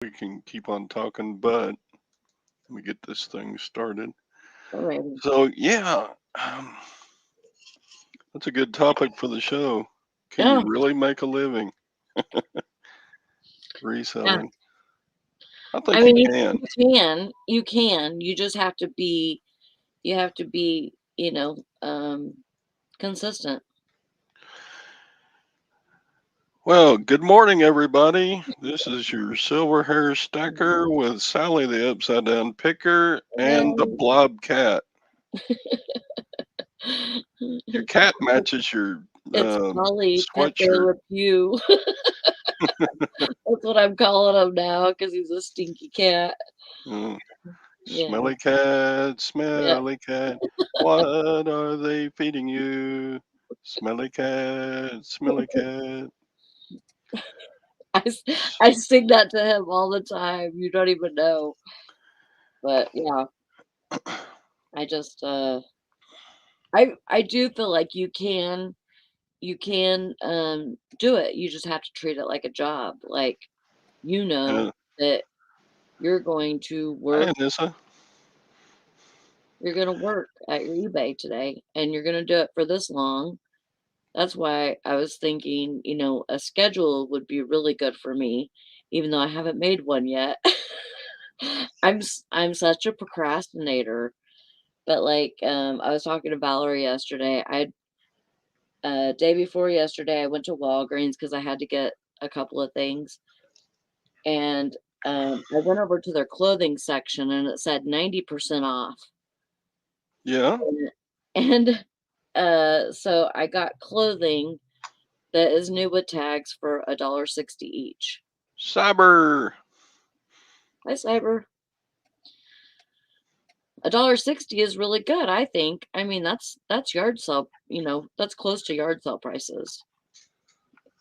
We can keep on talking, but let me get this thing started. Alrighty. So, yeah, um, that's a good topic for the show. Can you Yeah, really make a living yeah. reselling? I I think you mean, can. you can. You just have to be, you have to be, consistent. Well, good morning, everybody. This is your Silverhair Stacker with Sally the Upside Down Picker and the Hey. Blob Cat. Your cat matches your It's Polly Pet Day sweatshirt. with you. That's what I'm calling him now because he's a stinky cat. Uh, Yeah, yeah. smelly cat, what are they feeding you? Smelly cat. I, s- I sing that to him all the time. You don't even know. But yeah, I just I do feel like you can do it. You just have to treat it like a job. Like you know Yeah. that you're going to Hi, work Anissa. you're going to work at your eBay today and you're going to do it for this long. That's why I was thinking, a schedule would be really good for me, even though I haven't made one yet. I'm such a procrastinator. But like I was talking to Valorie yesterday. Day before yesterday I went to Walgreens because I had to get a couple of things. And I went over to their clothing section and it said 90% off. Yeah. And so I got clothing that is new with tags for $1.60 each. Cyber. Hi, Cyber. $1.60 is really good, I think. I mean, that's yard sale. That's close to yard sale prices.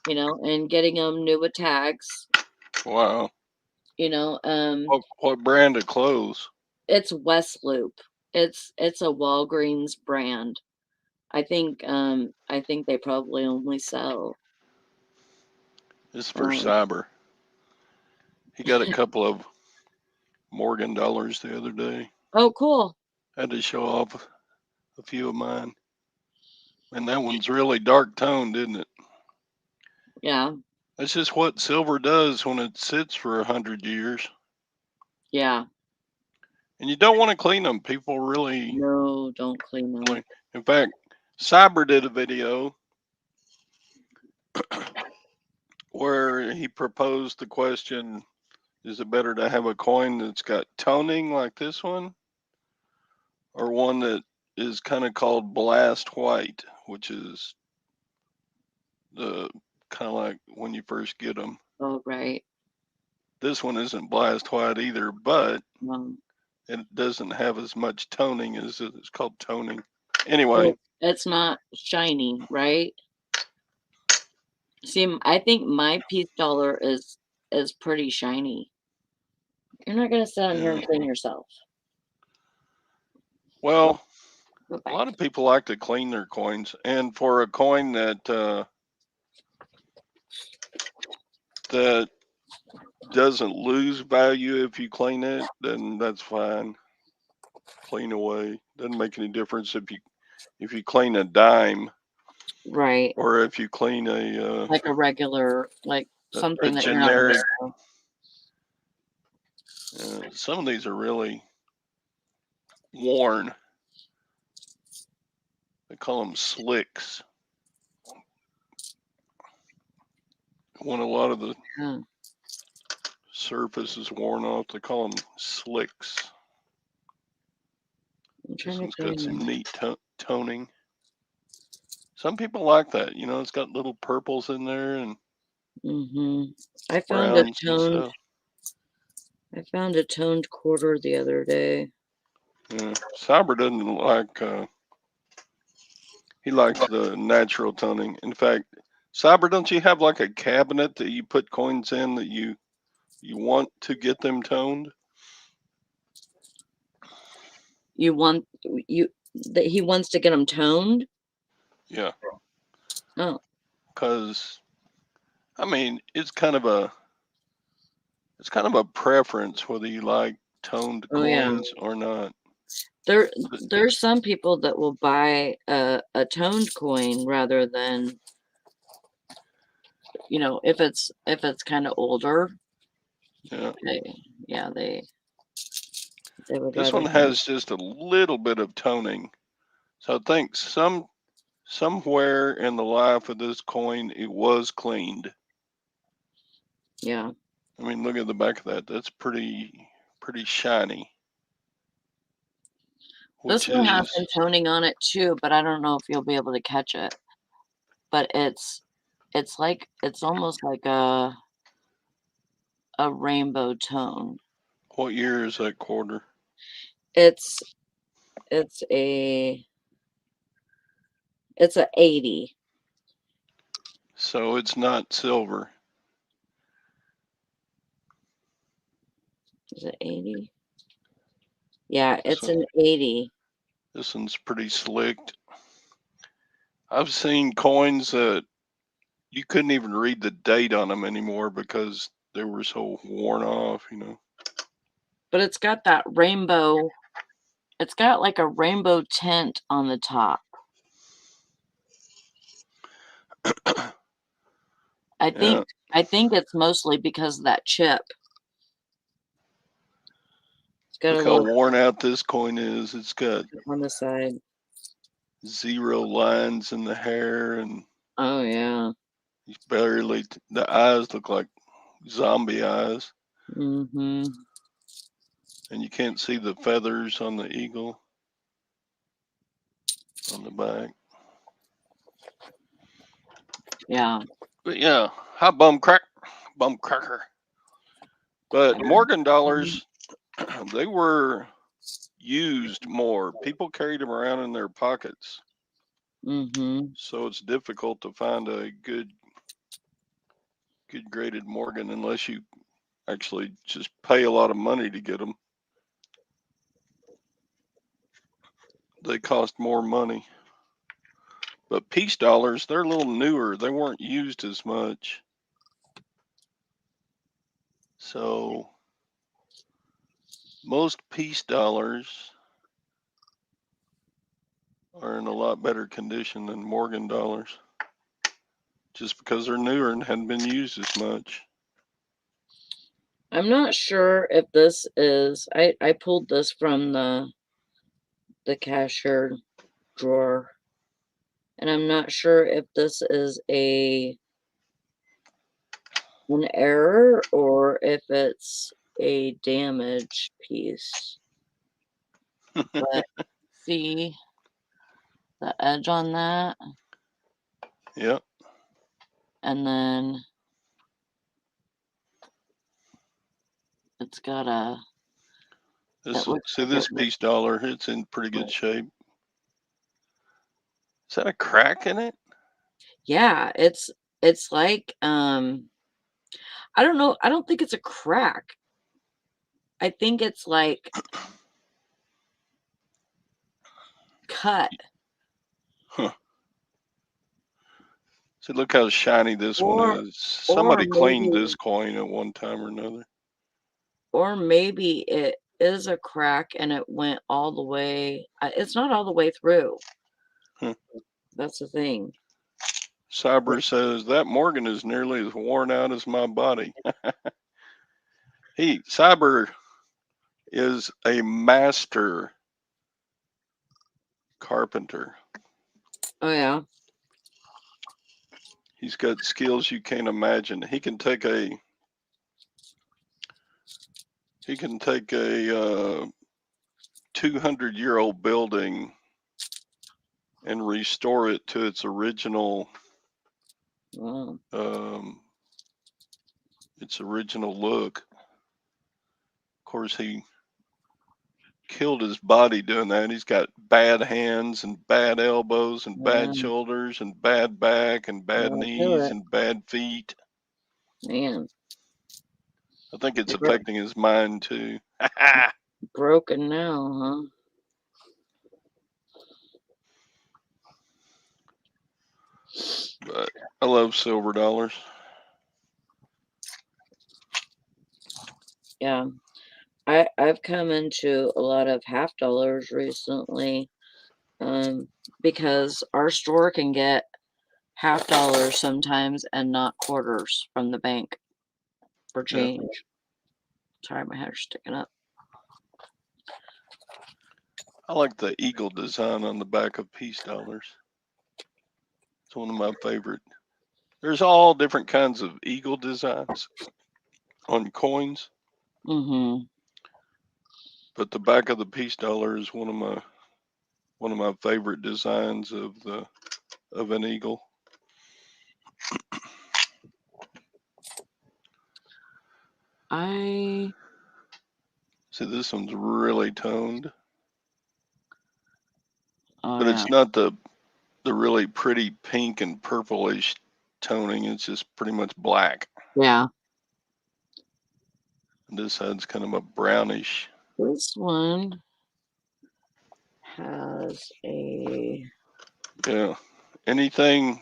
And getting them new with tags. Wow. You know, um, What brand of clothes? it's Westloop. It's a Walgreens brand. I think they probably only sell. This is for Um, Cyber. He got a couple of Morgan dollars the other day. oh, cool. Had to show off a few of mine. And that one's really dark toned, isn't it? Yeah, That's just what silver does when it sits for 100 years. yeah. And you don't want to clean them. People really No, don't clean them. clean. In fact, Cyber did a video where he proposed the question: is it better to have a coin that's got toning like this one, or one that is kind of called blast white, which is the kind of like when you first get them. Oh, right. This one isn't blast white either, but Um, it doesn't have as much toning as it's called toning. Anyway, it's not shiny, right? See, I think my piece dollar is pretty shiny. You're not gonna sit on here yeah. and clean yourself. Well, Go a back. lot of people like to clean their coins, and for a coin that doesn't lose value if you clean it, then that's fine. Clean away. Doesn't make any difference if you clean a dime Right. or if you clean Like a regular, like a something that you're not generic. gonna. Some of these are really worn. They call them slicks. When a lot of the Yeah. surface is worn off, they call them slicks. I'm This trying to one's go got some in. neat toning. Some people like that. It's got little purples in there and I found a browns and toned. stuff. I found a toned quarter the other day. Yeah. Cyber doesn't like, he likes the natural toning. In fact, Cyber, don't you have like a cabinet that you put coins in that you want to get them toned? You want you that he wants to get them toned? Yeah. Oh, Because, I mean, it's kind of a it's kind of a preference whether you like toned Oh yeah. coins or not. There's some people that will buy a toned coin rather than, if it's kind of older. Yeah. Yeah, they would This rather one have. has just a little bit of toning. So I think somewhere in the life of this coin it was cleaned. Yeah. I mean, look at the back of that. That's pretty shiny. This Which one has is some toning on it too, but I don't know if you'll be able to catch it. But it's almost like a rainbow tone. what year is that quarter? It's it's a it's a 80. So it's not silver. Is it 80? Yeah, This it's one, an 80. this one's pretty slicked. I've seen coins that you couldn't even read the date on them anymore because they were so worn off, But it's got that rainbow. It's got like a rainbow tint on the top. I Yeah. think I think it's mostly because of that chip. It's got a Look how little worn out this coin is. It's got on the side. 0 lines in the hair, and Oh yeah. the eyes look like zombie eyes, Mm-hmm. and you can't see the feathers on the eagle on the back. Yeah. But yeah, hi bum cracker. But Morgan dollars, they were used more. People carried them around in their pockets, Mm-hmm. so it's difficult to find a good graded Morgan unless you actually just pay a lot of money to get them. They cost more money. But peace dollars, they're a little newer. They weren't used as much. So most peace dollars are in a lot better condition than Morgan dollars, just because they're newer and hadn't been used as much. I'm not sure if this is. I pulled this from the cashier drawer, and I'm not sure if this is an error or if it's a damaged piece. But see the edge on that, Yep. and then it's got a. It looks See like this peace dollar, it's in pretty good shape. Is that a crack in it? Yeah, it's like I don't know. I don't think it's a crack. I think it's like cut. Huh. See, look how shiny this one Or is. or Somebody cleaned maybe this coin at one time or another. or maybe it is a crack and it went all the way. It's not all the way through. Huh. That's the thing. Cyber says that Morgan is nearly as worn out as my body. Cyber is a master carpenter. Oh yeah. He's got skills you can't imagine. He can take a 200-year-old building and restore it to its original Wow. look. Of course, he killed his body doing that. He's got bad hands and bad elbows and Yeah. bad shoulders and bad back and bad I'll do knees it. and bad feet. Man. I think it's Bro- affecting his mind too. broken now, huh? But I love silver dollars. Yeah. I've come into a lot of half dollars recently, because our store can get half dollars sometimes and not quarters from the bank for Yeah. change. Sorry, my hair's sticking up. I like the eagle design on the back of peace dollars. It's one of my favorite. There's all different kinds of eagle designs on coins, Mm-hmm. but the back of the peace dollar is one of my favorite designs of an eagle. I See, this one's really toned, oh but yeah. it's not the really pretty pink and purplish toning. It's just pretty much black. Yeah. And this side's kind of a brownish. This one has a Yeah. Anything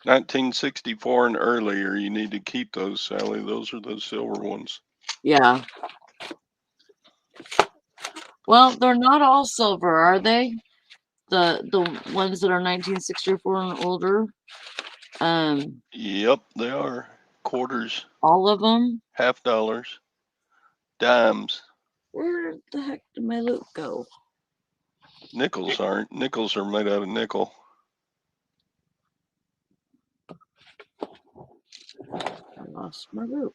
1964 and earlier, you need to keep those, Sally. Those are the silver ones. yeah. Well, they're not all silver, are they? The ones that are 1964 and older. Yep, they are. Quarters, All of them. half dollars, dimes. Where the heck did my loop go? Nickels aren't. Nickels are made out of nickel. I lost my loop.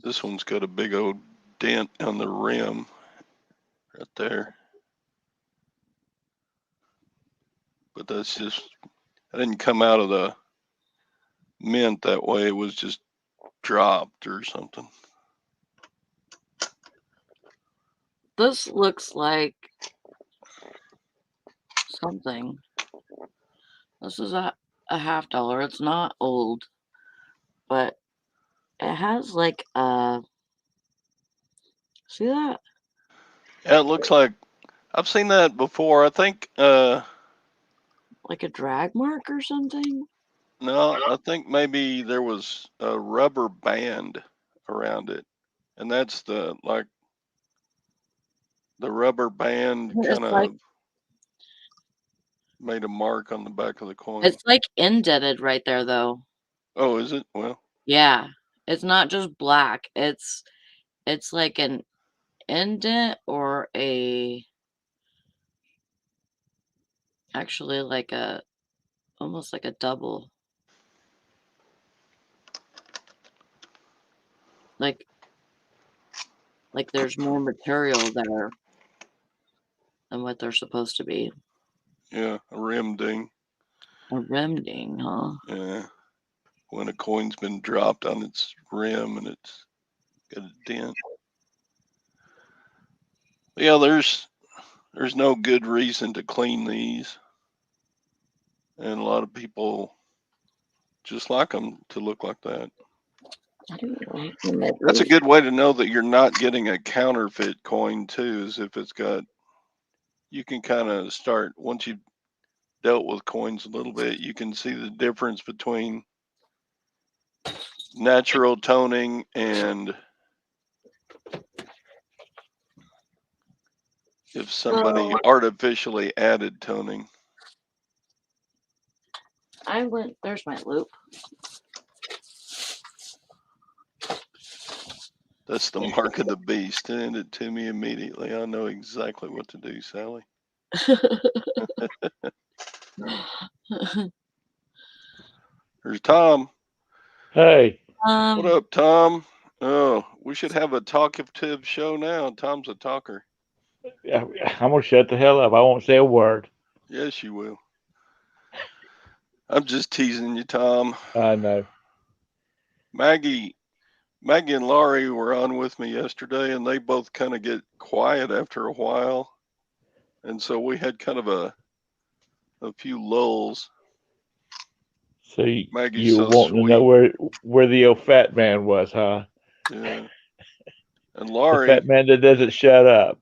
This one's got a big old dent on the rim right there. But that's just, I didn't come out of the mint that way. It was just dropped or something. This looks like something. This is a half dollar. It's not old, but it has like a. See that? Yeah, it looks like I've seen that before. I think Like a drag mark or something? no, I think maybe there was a rubber band around it. And that's the like the rubber band kind It's like of made a mark on the back of the coin. it's like indented right there though. Oh, is it? Well, Yeah. It's not just black. It's like an indent or a actually like a almost like a double. Like there's more material there than what they're supposed to be. yeah, a rim ding. A remding, huh? Yeah, when a coin's been dropped on its rim and it's got a dent. Yeah, there's no good reason to clean these, and a lot of people just like them to look like that. I do like when my That's a roof. good way to know that you're not getting a counterfeit coin too, is if it's got, you can kind of start, once you've dealt with coins a little bit, you can see the difference between natural toning and if somebody artificially added toning. I went. There's my loop. That's the mark of the beast. Send it to me immediately. I know exactly what to do, Sally. There's Tom. Hey, What up, Tom? Oh, we should have a talkative show now. Tom's a talker. I'm gonna shut the hell up. I won't say a word. Yes, you will. I'm just teasing you, Tom. I know. Maggie and Laurie were on with me yesterday, and they both kind of get quiet after a while, and so we had kind of a few lulls. So Maggie's you so wanting to know sweet. where the old fat man was, huh? Yeah. And The Laurie, fat man that doesn't shut up.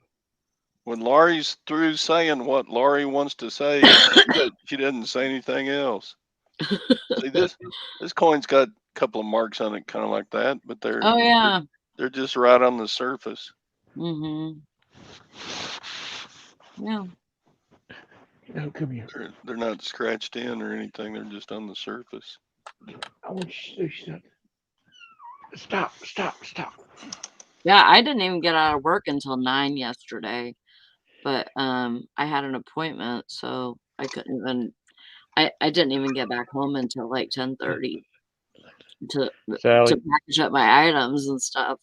when Laurie's through saying what Laurie wants to say, she doesn't say anything else. See, this coin's got a couple of marks on it, kind of like that, but Oh yeah. they're just right on the surface. Mm-hmm. Yeah. No, come here. They're not scratched in or anything. They're just on the surface. I want you to do something. Stop. Yeah, I didn't even get out of work until 9 yesterday. But I had an appointment, so I couldn't even I didn't even get back home until like 10:30 to Sally, package up my items and stuff.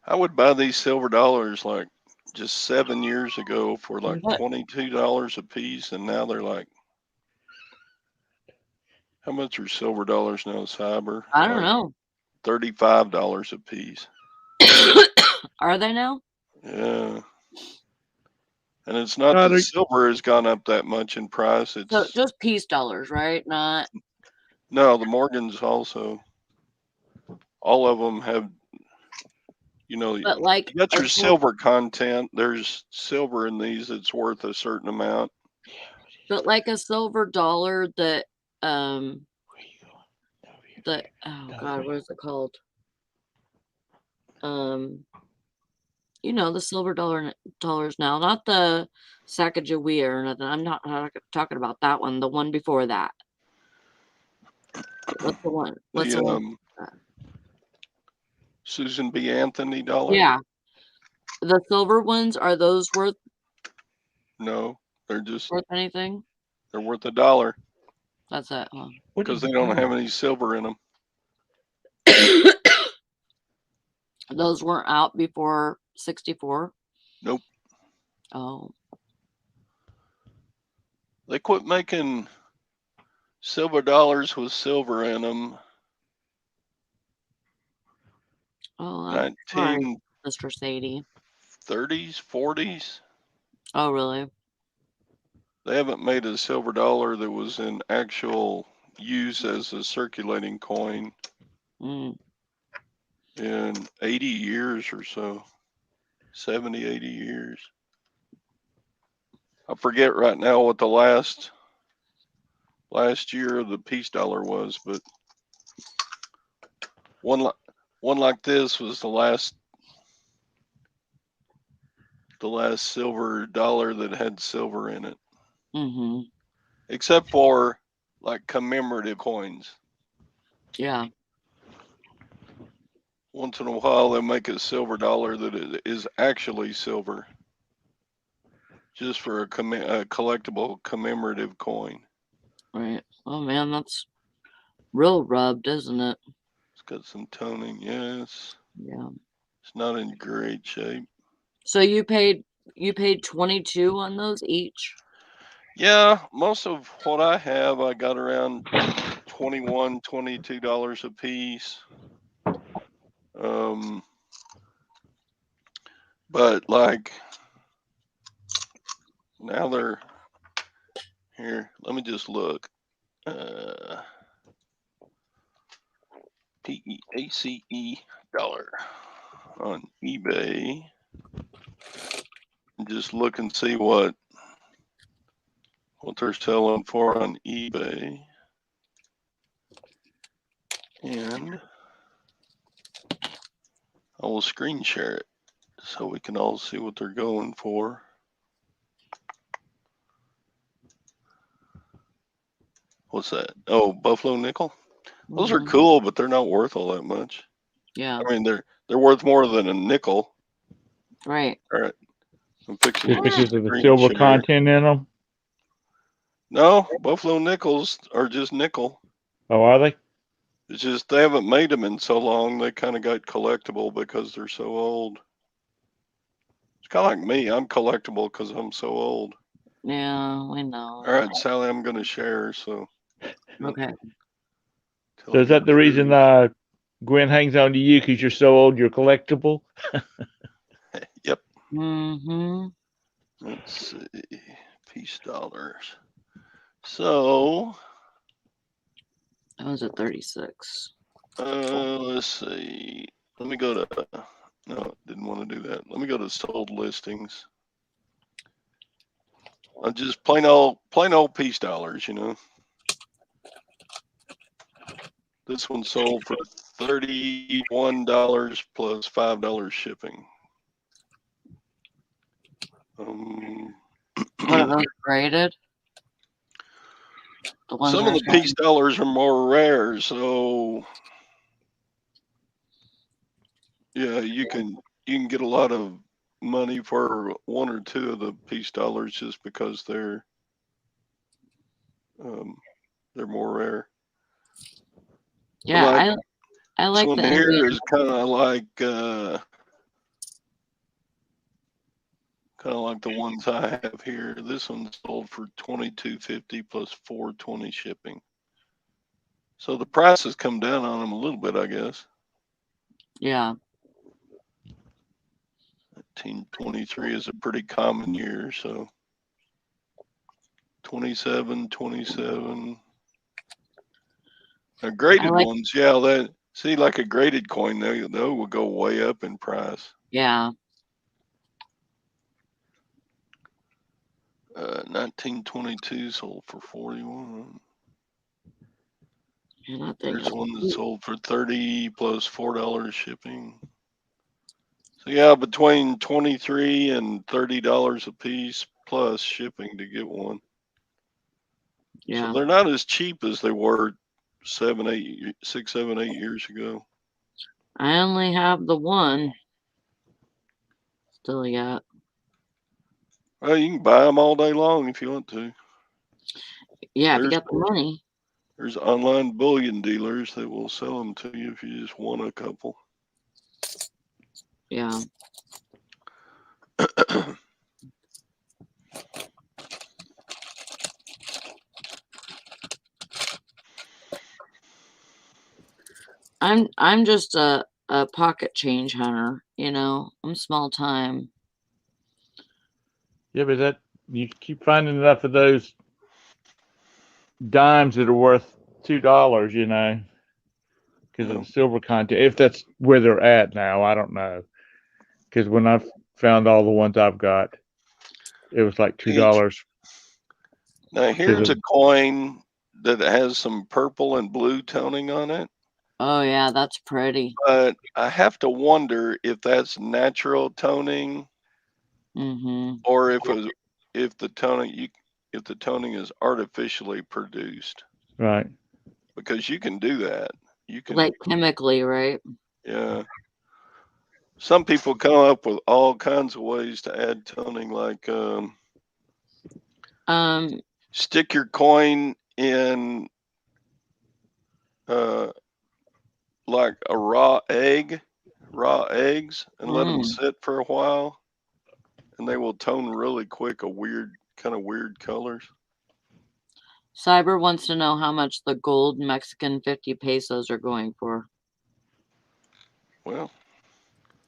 I would buy these silver dollars like just 7 years ago for like What? $22 a piece, and now they're like, how much are silver dollars now, Cyber? I don't Like know. $35 a piece. Are they now? Yeah. And it's not Got that it. silver has gone up that much in price. So It's just peace dollars, right? Not no, the Morgans also. All of them have, you but like got a your silver content. There's silver in these that's worth a certain amount. but like a silver dollar that Where you going? oh god, what is it called? The silver dollars now, not the Sacagawea or nothing. I'm not talking about that one. The one before that. What's the one? What's the one? Susan B. Anthony dollar? Yeah, the silver ones, are those worth No, they're anything? they're worth $1 That's it. Huh? because they don't have any silver in them. Those weren't out before 64. Nope. Oh, They quit making silver dollars with silver in them. that's fine, 1930s, Mr. Sadie. 40s. Oh, really? They haven't made a silver dollar that was in actual use as a circulating coin Mm. in 80 years or so. 70, 80 years. I forget right now what the last year of the peace dollar was, but one like this was the last silver dollar that had silver in it. Mm-hmm. Except for like commemorative coins. Yeah. Once in a while, they make a silver dollar that is actually silver, just for a collectible commemorative coin. Right. Oh man, that's real rubbed, isn't it? It's got some toning. Yes. Yeah. It's not in great shape. So you paid 22 on those each? Yeah, most of what I have, I got around $21, $22 a piece. But like now they're here. Let me just look. PEACE dollar on eBay. And just look and see what they're selling for on eBay. And I will screen share it so we can all see what they're going for. What's that? Oh, Buffalo nickel. Those are cool, but they're not worth all that much. Yeah. I mean, they're worth more than a nickel. Right. All right. I'm fixing Just because to of the screen silver share. content in them? No, Buffalo nickels are just nickel. Oh, are they? It's just they haven't made them in so long. They kind of got collectible because they're so old. It's kind of like me. I'm collectible because I'm so old. Yeah, we know. All right, Sally, I'm going to share. So. Okay. So is that the reason Gwen hangs on to you because you're so old you're collectible? Yep. Mm-hmm. Let's see. Peace dollars. So. That was at 36. Let's see. Let me go to. No, didn't want to do that. Let me go to sold listings. Just plain old peace dollars, you know. This one sold for $31 plus $5 shipping. What are those graded? Some of the peace dollars are more rare, so yeah, you can get a lot of money for one or two of the peace dollars just because they're more rare. Yeah, I like this one here is kind of like the ones I have here. This one sold for $22.50 plus $4.20 shipping. So the price has come down on them a little bit, I guess. Yeah. 1923 is a pretty common year, so 27. Now, graded ones, yeah, like a graded coin, they will go way up in price. Yeah. 1922 sold for 41. There's one that sold for 30 plus $4 shipping. So yeah, between 23 and $30 a piece plus shipping to get one. Yeah. So they're not as cheap as they were 6, 7, 8 years ago. I only have the one still yet. Well, you can buy them all day long if you want to. Yeah, if you got the money. There's online bullion dealers that will sell them to you if you just want a couple. Yeah. I'm just a pocket change hunter, you know. I'm small time. Yeah, but you keep finding enough of those dimes that are worth $2, you know, because of the silver content. If that's where they're at now, I don't know. Because when I found all the ones I've got, it was like $2. Now here's a coin that has some purple and blue toning on it. Oh yeah, that's pretty. But I have to wonder if that's natural toning, or if the toning is artificially produced. Right. Because you can do that. You can, like chemically, right? Yeah. Some people come up with all kinds of ways to add toning, like stick your coin in like a raw eggs, and let them sit for a while, and they will tone really quick, weird colors. Cyber wants to know how much the gold Mexican 50 pesos are going for. Well,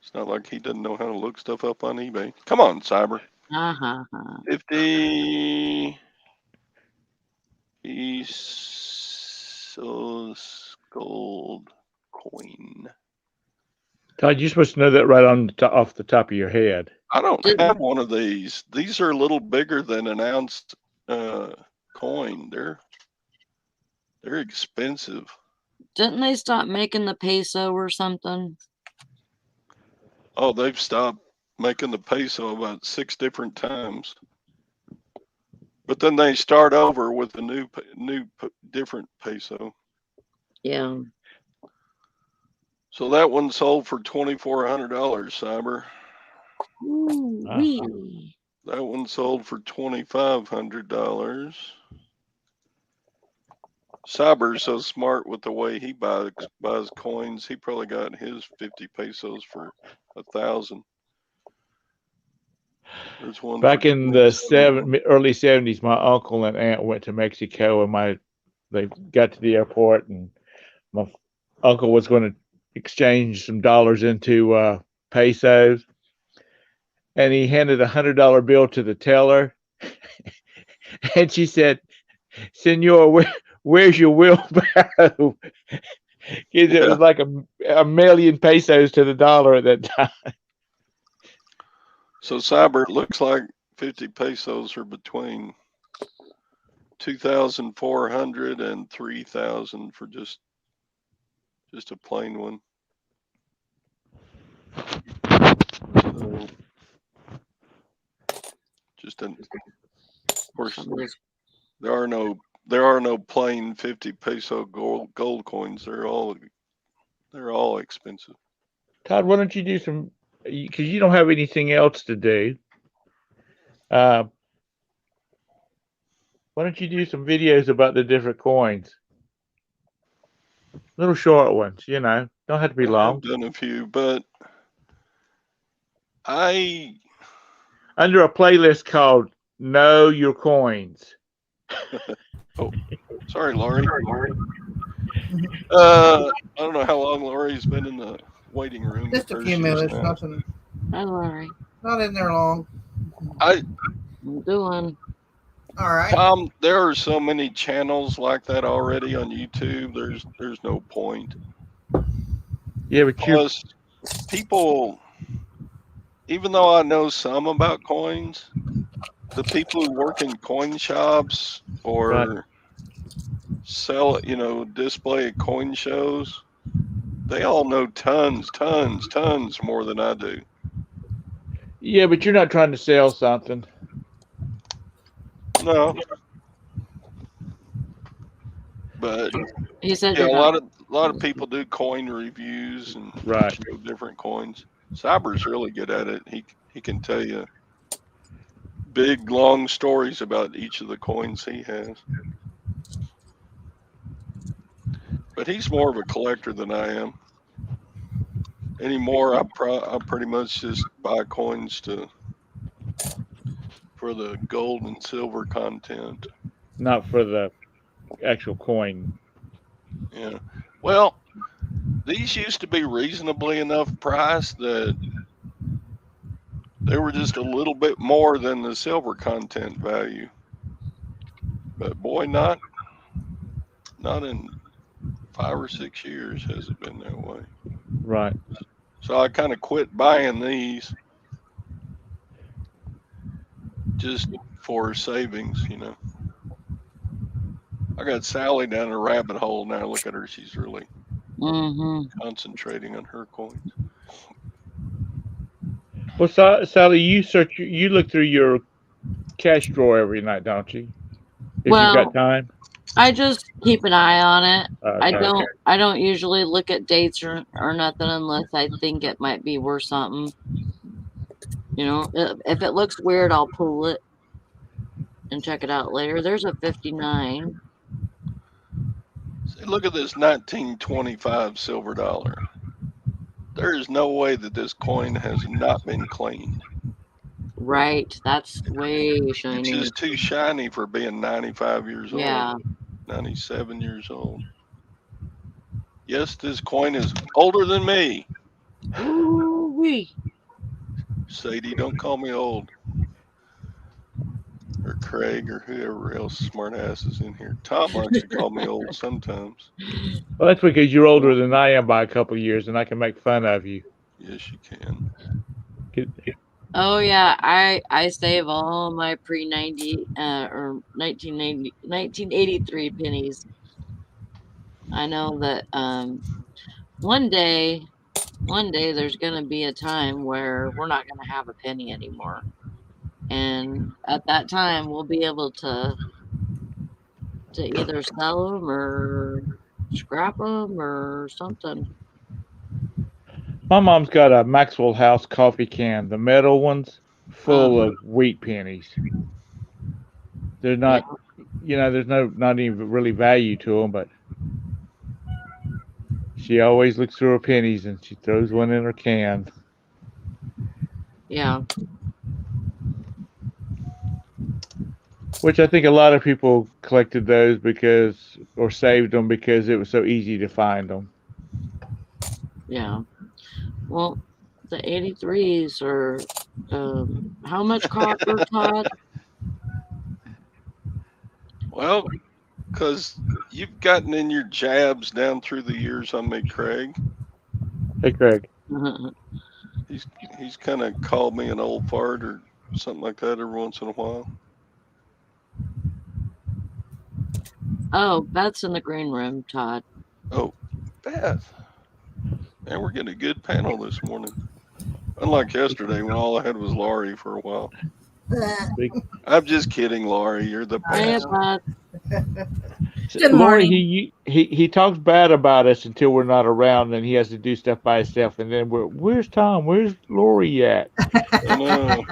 it's not like he doesn't know how to look stuff up on eBay. Come on, Cyber. 50 pesos gold coin. Todd, you're supposed to know that right off the top of your head. I don't have one of these. These are a little bigger than an ounce coin. They're expensive. Didn't they stop making the peso or something? Oh, they've stopped making the peso about 6 different times. But then they start over with a new different peso. Yeah. So that one sold for $2,400, Cyber. That one sold for $2,500. Cyber's so smart with the way he buys coins. He probably got his 50 pesos for 1,000. There's one back in the early 70s. My uncle and aunt went to Mexico, and they got to the airport, and my uncle was going to exchange some dollars into pesos, and he handed a $100 bill to the teller, and she said, "Senor, where's your wheelbarrow?" It was like a million pesos to the dollar at that time. So Cyber, it looks like 50 pesos are between 2,400 and 3,000 for just a plain one. So, of course, there are no plain 50 peso gold coins. They're all expensive. Todd, why don't you do some? Because you don't have anything else to do. Why don't you do some videos about the different coins? Little short ones, don't have to be long. I've done a few, but under a playlist called "Know Your Coins." Oh, sorry, Laurie. I don't know how long Laurie's been in the waiting room. Just a few minutes, nothing. Hi, Laurie. Not in there long. I'm doing. All right. Tom, there are so many channels like that already on YouTube. There's no point. Yeah, but plus people, even though I know some about coins, the people who work in coin shops or sell, display at coin shows, they all know tons more than I do. Yeah, but you're not trying to sell something. No. But he said a lot of people do coin reviews and show different coins. Cyber's really good at it. He can tell you big long stories about each of the coins he has. But he's more of a collector than I am. Anymore, I pretty much just buy coins for the gold and silver content. Not for the actual coin. Yeah. Well, these used to be reasonably enough priced that they were just a little bit more than the silver content value. But boy, not in 5 or 6 years has it been that way. Right. So I kind of quit buying these just for savings, I got Sally down a rabbit hole now. Look at her. She's really concentrating on her coins. Well, Sally, you look through your cash drawer every night, don't you? If you've got time. I just keep an eye on it. Okay. I don't usually look at dates or nothing unless I think it might be worth something. If it looks weird, I'll pull it and check it out later. There's a 59. See, look at this 1925 silver dollar. There is no way that this coin has not been cleaned. Right, that's way shiny. It's just too shiny for being 95 years old. 97 years old. Yes, this coin is older than me. Ooh-wee. Sadie, don't call me old. Or Craig or whoever else smart ass is in here. Tom likes to call me old sometimes. Well, that's because you're older than I am by a couple of years, and I can make fun of you. Yes, you can. Oh yeah, I save all my pre-90 or 1983 pennies. I know that one day there's gonna be a time where we're not gonna have a penny anymore, and at that time we'll be able to either sell them or scrap them or something. My mom's got a Maxwell House coffee can, the metal ones, full of wheat pennies. They're not, there's not even really value to them, but she always looks through her pennies and she throws one in her can. Yeah. Which I think a lot of people collected those or saved them because it was so easy to find them. Yeah. Well, the 83s are, how much copper, Todd? Well, because you've gotten in your jabs down through the years on me, Craig. Hey, Craig. He's kind of called me an old fart or something like that every once in a while. Oh, Beth's in the green room, Todd. Oh, Beth. Man, we're getting a good panel this morning. Unlike yesterday when all I had was Laurie for a while. I'm just kidding, Laurie. You're the Hey, best. Beth. Good Lori, morning. he talks bad about us until we're not around, and he has to do stuff by himself. And then where's Tom? Where's Lori at? I know.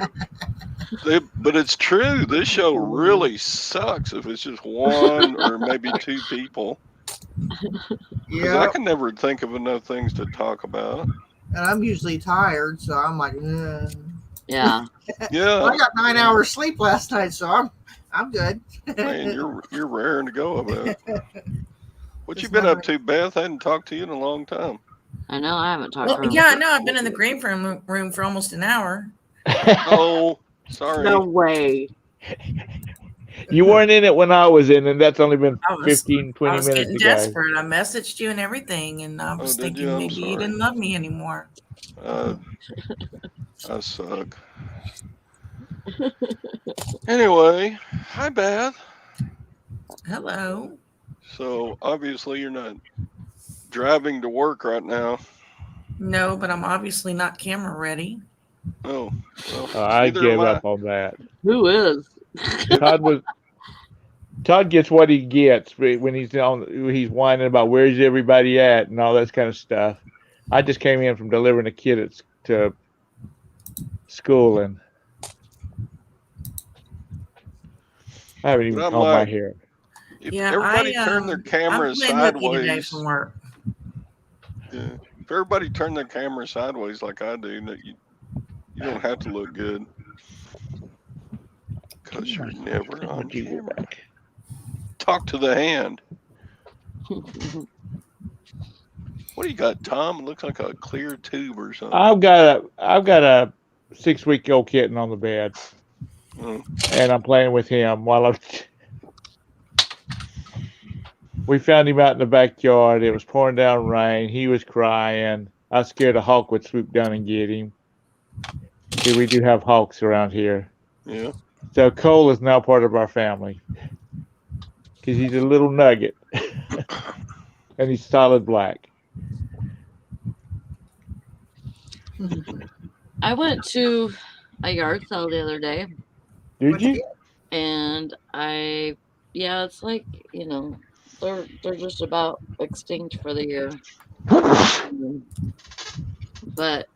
But it's true. This show really sucks if it's just one or maybe two people. Because I Yeah, can never think of enough things to talk about. and I'm usually tired, so I'm like, Yeah. Yeah, I got 9 hours sleep last night, so I'm good. man, you're raring to go about. What you It's been not up to, Beth? I hadn't talked to you in a long time. I know I haven't talked Well, to her. yeah, I know. I've been in the green room for almost an hour. Oh, sorry. No way. You weren't in it when I was in, and that's only been I was 15, 20 I was minutes getting ago. desperate. I messaged you and everything, and I was did thinking you? I'm maybe you sorry. didn't love me anymore. I suck. Anyway, hi, Beth. Hello. So obviously you're not driving to work right now. No, but I'm obviously not camera ready. Oh, well, I neither gave am I. up on that. Who is? Todd gets what he gets when he's whining about where's everybody at and all that kind of stuff. I just came in from delivering a kid to school, and I haven't even But I'm combed my like, hair. if Yeah, everybody turned their I'm cameras playing hooky today sideways, from work. yeah, if everybody turned their camera sideways like I do, you don't have to look good. Because you're never on camera. Talk to the hand. What do you got, Tom? It looks like a clear tube or something. I've got a 6-week-old kitten on the bed, and I'm playing with him while we found him out in the backyard. It was pouring down rain. He was crying. I was scared a hawk would swoop down and get him. See, we do have hawks around here. Yeah. So Cole is now part of our family because he's a little nugget, and he's solid black. I went to a yard sale the other day. Did you? And it's like, they're just about extinct for the year. But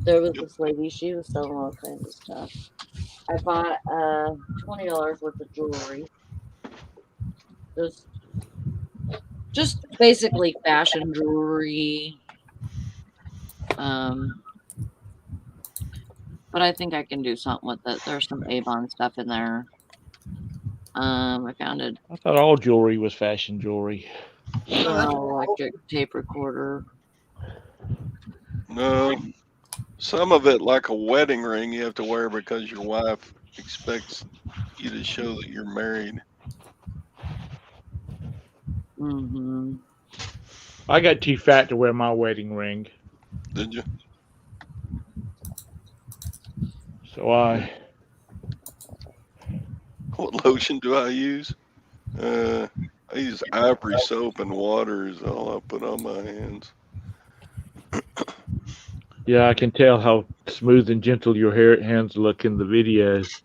there was this lady, she was selling all kinds of stuff. I bought $20 worth of jewelry. Just basically fashion jewelry. But I think I can do something with it. There's some Avon stuff in there. I found it. I thought all jewelry was fashion jewelry. Electric tape recorder. No. Some of it, like a wedding ring, you have to wear because your wife expects you to show that you're married. Mm-hmm. I got too fat to wear my wedding ring. Did you? So I What lotion do I use? I use ivory soap and water is all I put on my hands. Yeah, I can tell how smooth and gentle your hands look in the videos.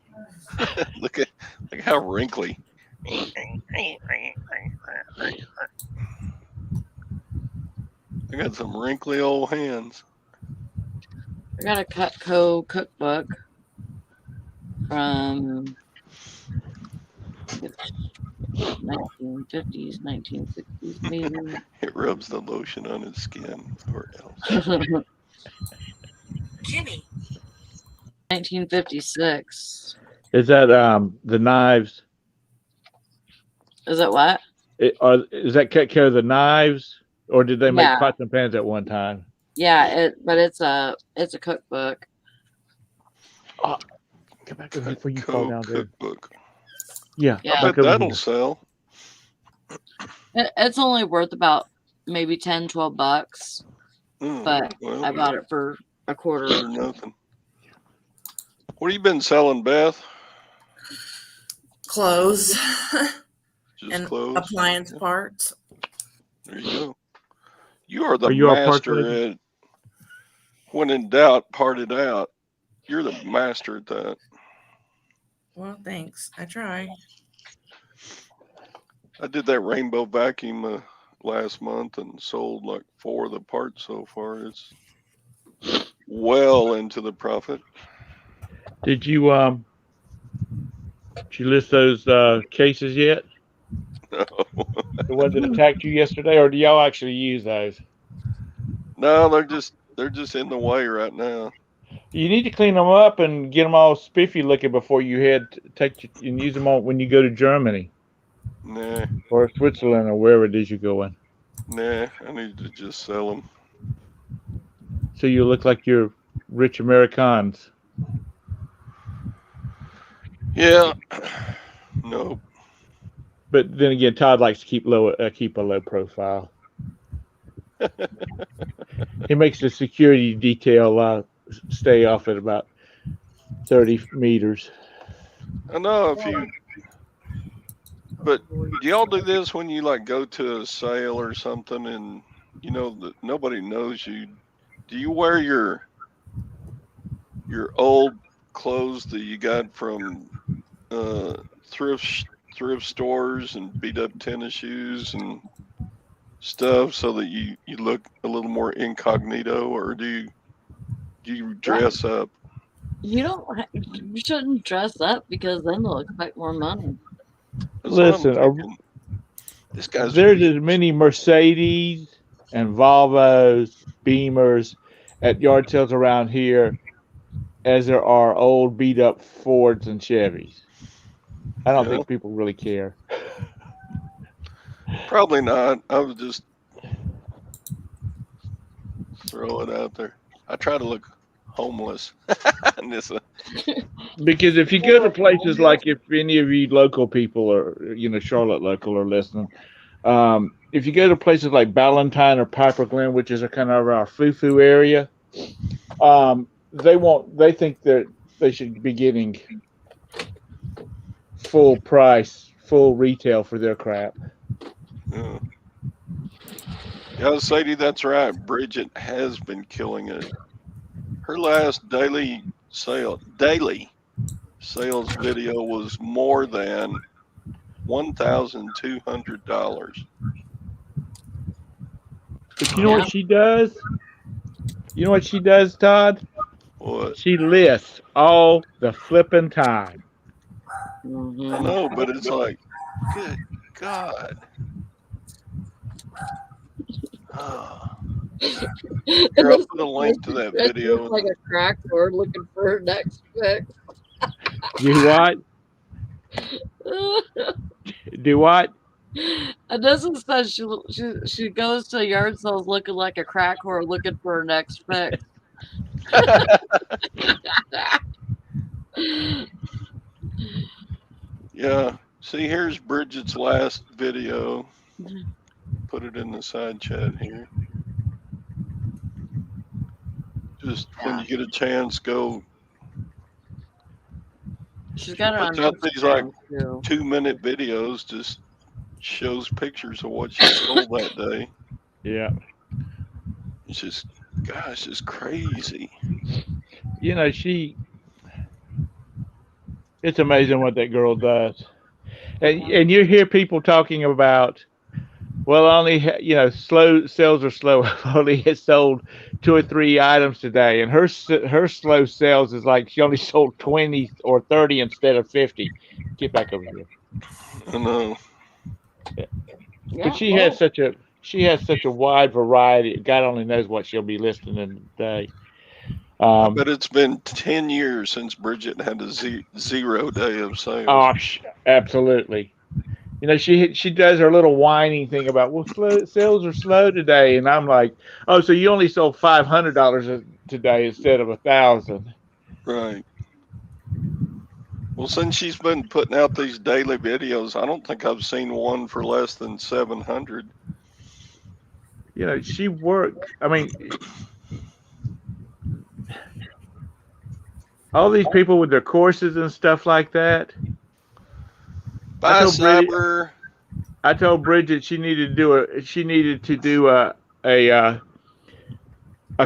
Look how wrinkly. I got some wrinkly old hands. I got a Cutco cookbook from 1950s, 1960s, maybe. It rubs the lotion on his skin or else. Jimmy. 1956. Is that the knives? Is it what? Is that Cutco of the knives, or did they make Yeah. pots and pans at one time? Yeah, but it's a cookbook. Oh, come back over here before you fall down there. Cookbook. Yeah, Yeah. I bet that'll sell. It's only worth about maybe $10-12, but Well, I bought it for a quarter. better than nothing. What have you been selling, Beth? Clothes Just and clothes? appliance parts. There you go. You are the Are you a parts master lady? at when in doubt, part it out. You're the master at that. Well, thanks. I try. I did that rainbow vacuum last month and sold like 4 of the parts so far. It's well into the profit. Did you list those cases yet? No, The ones that attacked you yesterday, or do y'all actually use those? no, they're just in the way right now. You need to clean them up and get them all spiffy looking before you and use them all when you go to Germany Nah, or Switzerland or wherever it is you're going. nah, I need to just sell them. So you look like you're rich Americans. Yeah, nope. But then again, Todd likes to keep a low profile. He makes the security detail stay off at about 30 meters. I know but do y'all do this when you like go to a sale or something and you know that nobody knows you? Do you wear your old clothes that you got from thrift stores and beat up tennis shoes and stuff so that you look a little more incognito, or do you dress up? You shouldn't dress up because then they'll expect more money. That's what I'm Listen, thinking. This guy's there's rich. as many Mercedes and Volvos, Beamers at yard sales around here as there are old beat up Fords and Chevys. I don't Yeah. think people really care. Probably not. I was just throw it out there. I try to look homeless. Because if you go to places like, if any of you local people or Charlotte local are listening, if you go to places like Ballantyne or Piper Glen, which is a kind of our foo-foo area, they think that they should be getting full price, full retail for their crap. Yeah, Sadie, that's right. Bridget has been killing it. Her last daily sales video was more than $1,200. But you know what she does? You know what she does, Todd? What? She lists all the flipping time. Mm-hmm. I know, but it's like, good God. Oh. Here, I'll put a link to that video. Like a crack whore looking for her next fix. Do what? Do what? It doesn't say she goes to yard sales looking like a crack whore looking for her next fix. Yeah. See, here's Bridget's last video. Put it in the side chat here. Just when you get a chance, go. She's got it on Puts out these like too. 2-minute videos, just shows pictures of what she sold that day. Yeah. It's just, gosh, it's crazy. It's amazing what that girl does. And you hear people talking about, well, only, slow sales are slow. Only has sold 2 or 3 items today. And her slow sales is like she only sold 20 or 30 instead of 50. Get back over here. I know. Yeah. But she has such a wide variety. God only knows what she'll be listing in a day. I bet it's been 10 years since Bridget had a 0 day of sales. Oh, absolutely. She does her little whining thing about, well, sales are slow today, and I'm like, oh, so you only sold $500 today instead of $1,000. Right. Well, since she's been putting out these daily videos, I don't think I've seen one for less than 700. She worked. I mean, all these people with their courses and stuff like that. Bye, Cyber. I told Bridget she needed to do a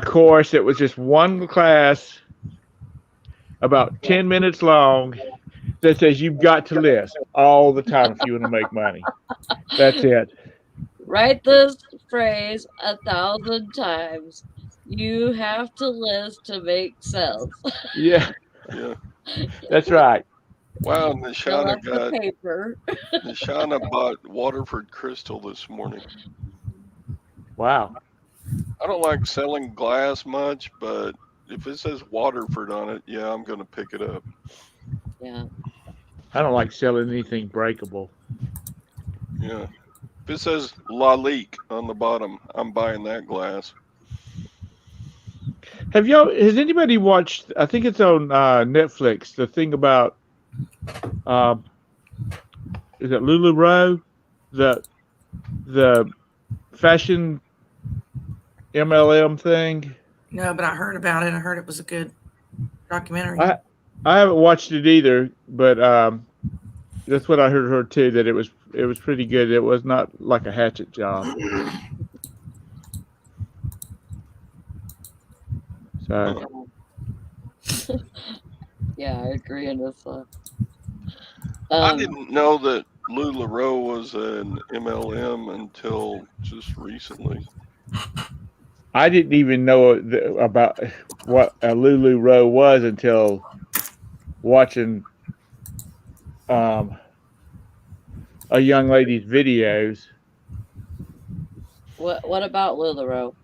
course that was just one class about 10 minutes long that says you've got to list all the time if you want to make money. That's it. Write this phrase 1,000 times. You have to list to make sales. Yeah, Yeah. that's right. Wow, Fill Nishana up the paper. Nishana bought Waterford Crystal this morning. Wow. I don't like selling glass much, but if it says Waterford on it, yeah, I'm gonna pick it up. Yeah. I don't like selling anything breakable. Yeah. If it says La Leak on the bottom, I'm buying that glass. Has anybody watched, I think it's on Netflix, the thing about, is it LuLaRoe? The fashion MLM thing? No, but I heard about it. I heard it was a good documentary. I haven't watched it either, but that's what I heard too, that it was pretty good. It was not like a hatchet job. So Yeah, I agree on this one. I didn't know that LuLaRoe was an MLM until just recently. I didn't even know about what a LuLaRoe was until watching a young lady's videos. What about LuLaRoe?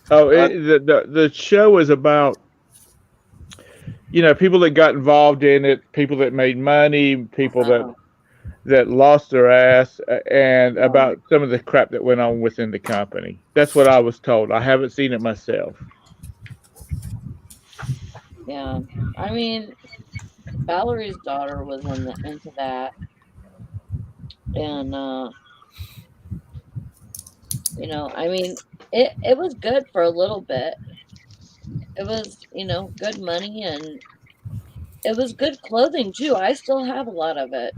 Oh, the show is about, people that got involved in it, people that made money, people that lost their ass, and about some of the crap that went on within the company. That's what I was told. I haven't seen it myself. Yeah, I mean, Valerie's daughter was into that, and I mean, it was good for a little bit. It was, good money, and it was good clothing too. I still have a lot of it.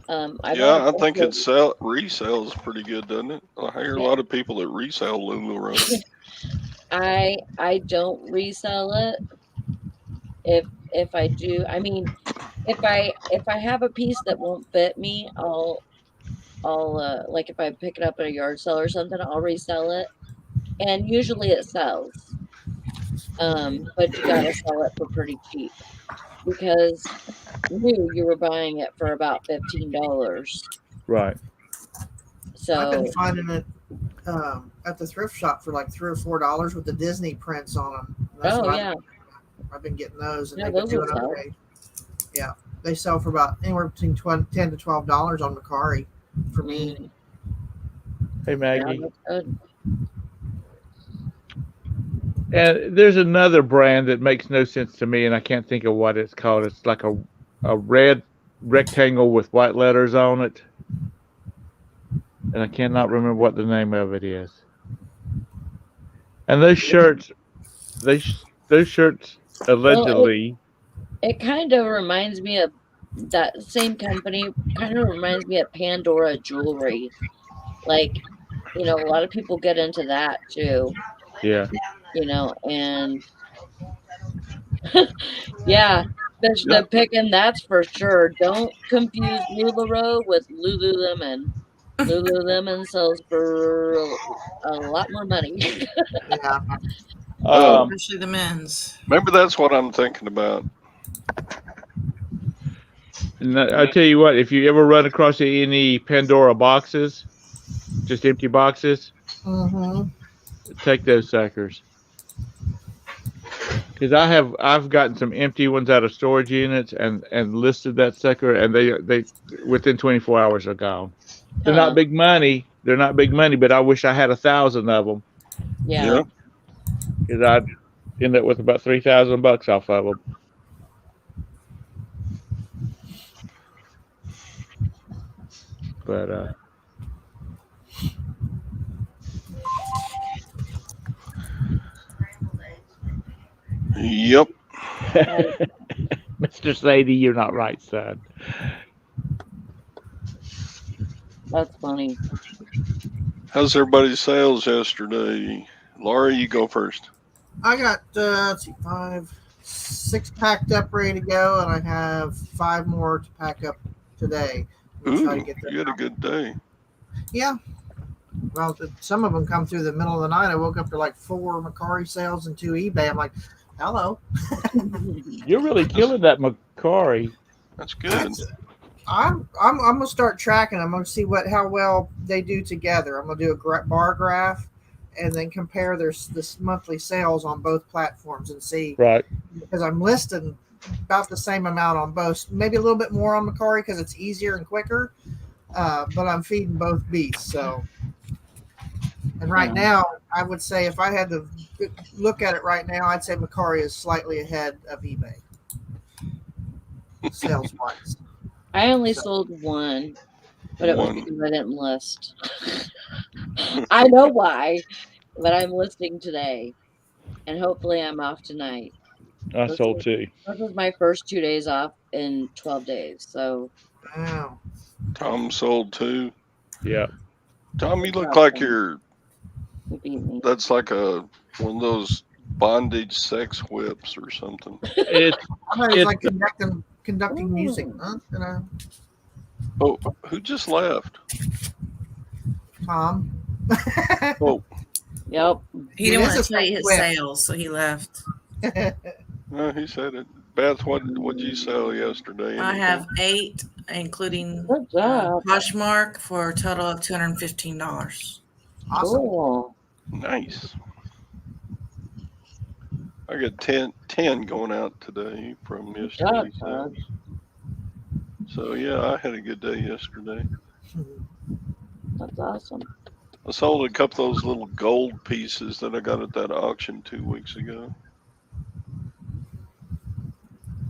I think it resells pretty good, doesn't it? I hear a lot of people that resell LuLaRoe. I don't resell it. If I do, I mean, if I have a piece that won't fit me, I'll like if I pick it up at a yard sale or something, I'll resell it, and usually it sells. But you gotta sell it for pretty cheap because you were buying it for about $15. Right. So I've been finding it at the thrift shop for like $3 or $4 with the Disney prints on them. I've been getting those, and Yeah, they've been those doing will okay. Yeah, they sell for about anywhere between $10 to $12 on Macari for me. Hey, Maggie. Yeah, that's good. And there's another brand that makes no sense to me, and I can't think of what it's called. It's like a red rectangle with white letters on it, and I cannot remember what the name of it is. And those shirts, allegedly. Well, it kind of reminds me of that same company. Kind of reminds me of Pandora Jewelry. Like, a lot of people get into that too. Yeah. And yeah, the picking, that's for sure. Don't confuse LuLaRoe with Lululemon. Lululemon sells for a lot more money. Yeah. Especially the men's. Maybe that's what I'm thinking about. And I tell you what, if you ever run across any Pandora boxes, just empty boxes, take those suckers. Because I've gotten some empty ones out of storage units and listed that sucker, and they within 24 hours are gone. They're not big money. But I wish I had 1,000 of them. Yeah. Because I'd end up with about $3,000 off of them. But Yep. Mr. Sadie, you're not right, son. That's funny. How's everybody's sales yesterday? Laurie, you go first. I got let's see, 6 packed up, ready to go, and I have 5 more to pack up today. We'll try to Ooh, get you had a good day. Yeah. Well, some of them come through the middle of the night. I woke up to like 4 Macari sales and 2 eBay. I'm like, hello. You're really killing that Macari. That's good. I'm gonna start tracking. I'm gonna see how well they do together. I'm gonna do a bar graph, and then compare this monthly sales on both platforms and see. Right. Because I'm listing about the same amount on both, maybe a little bit more on Macari because it's easier and quicker. But I'm feeding both beasts. So, and right now, I would say if I had to look at it right now, I'd say Macari is slightly ahead of eBay sales wise. I only sold one, but it was because I didn't list. I know why, but I'm listing today, and hopefully I'm off tonight. I sold 2. This is my first 2 days off in 12 days, so. Wow. Tom sold 2. Yeah. Tom, you look like you're. You beat me. That's like one of those bondage sex whips or something. It's like conducting music, huh? Oh, who just left? Tom. Oh. Yep. He didn't want to tell you his sales, so he left. No, he said it. Beth, what'd you sell yesterday? I have 8, including Poshmark, for a total of $215. Awesome. Cool. Nice. I got 10 going out today from yesterday. So yeah, I had a good day yesterday. That's awesome. I sold a couple of those little gold pieces that I got at that auction 2 weeks ago.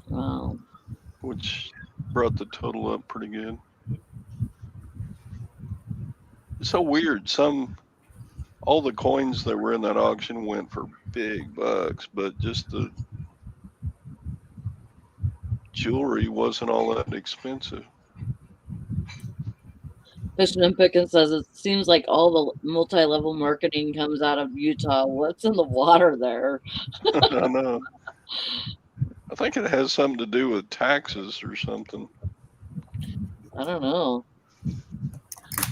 Wow. Which brought the total up pretty good. It's so weird. All the coins that were in that auction went for big bucks, but just the jewelry wasn't all that expensive. Fishing and Pickin says it seems like all the multi-level marketing comes out of Utah. What's in the water there? I know. I think it has something to do with taxes or something. I don't know.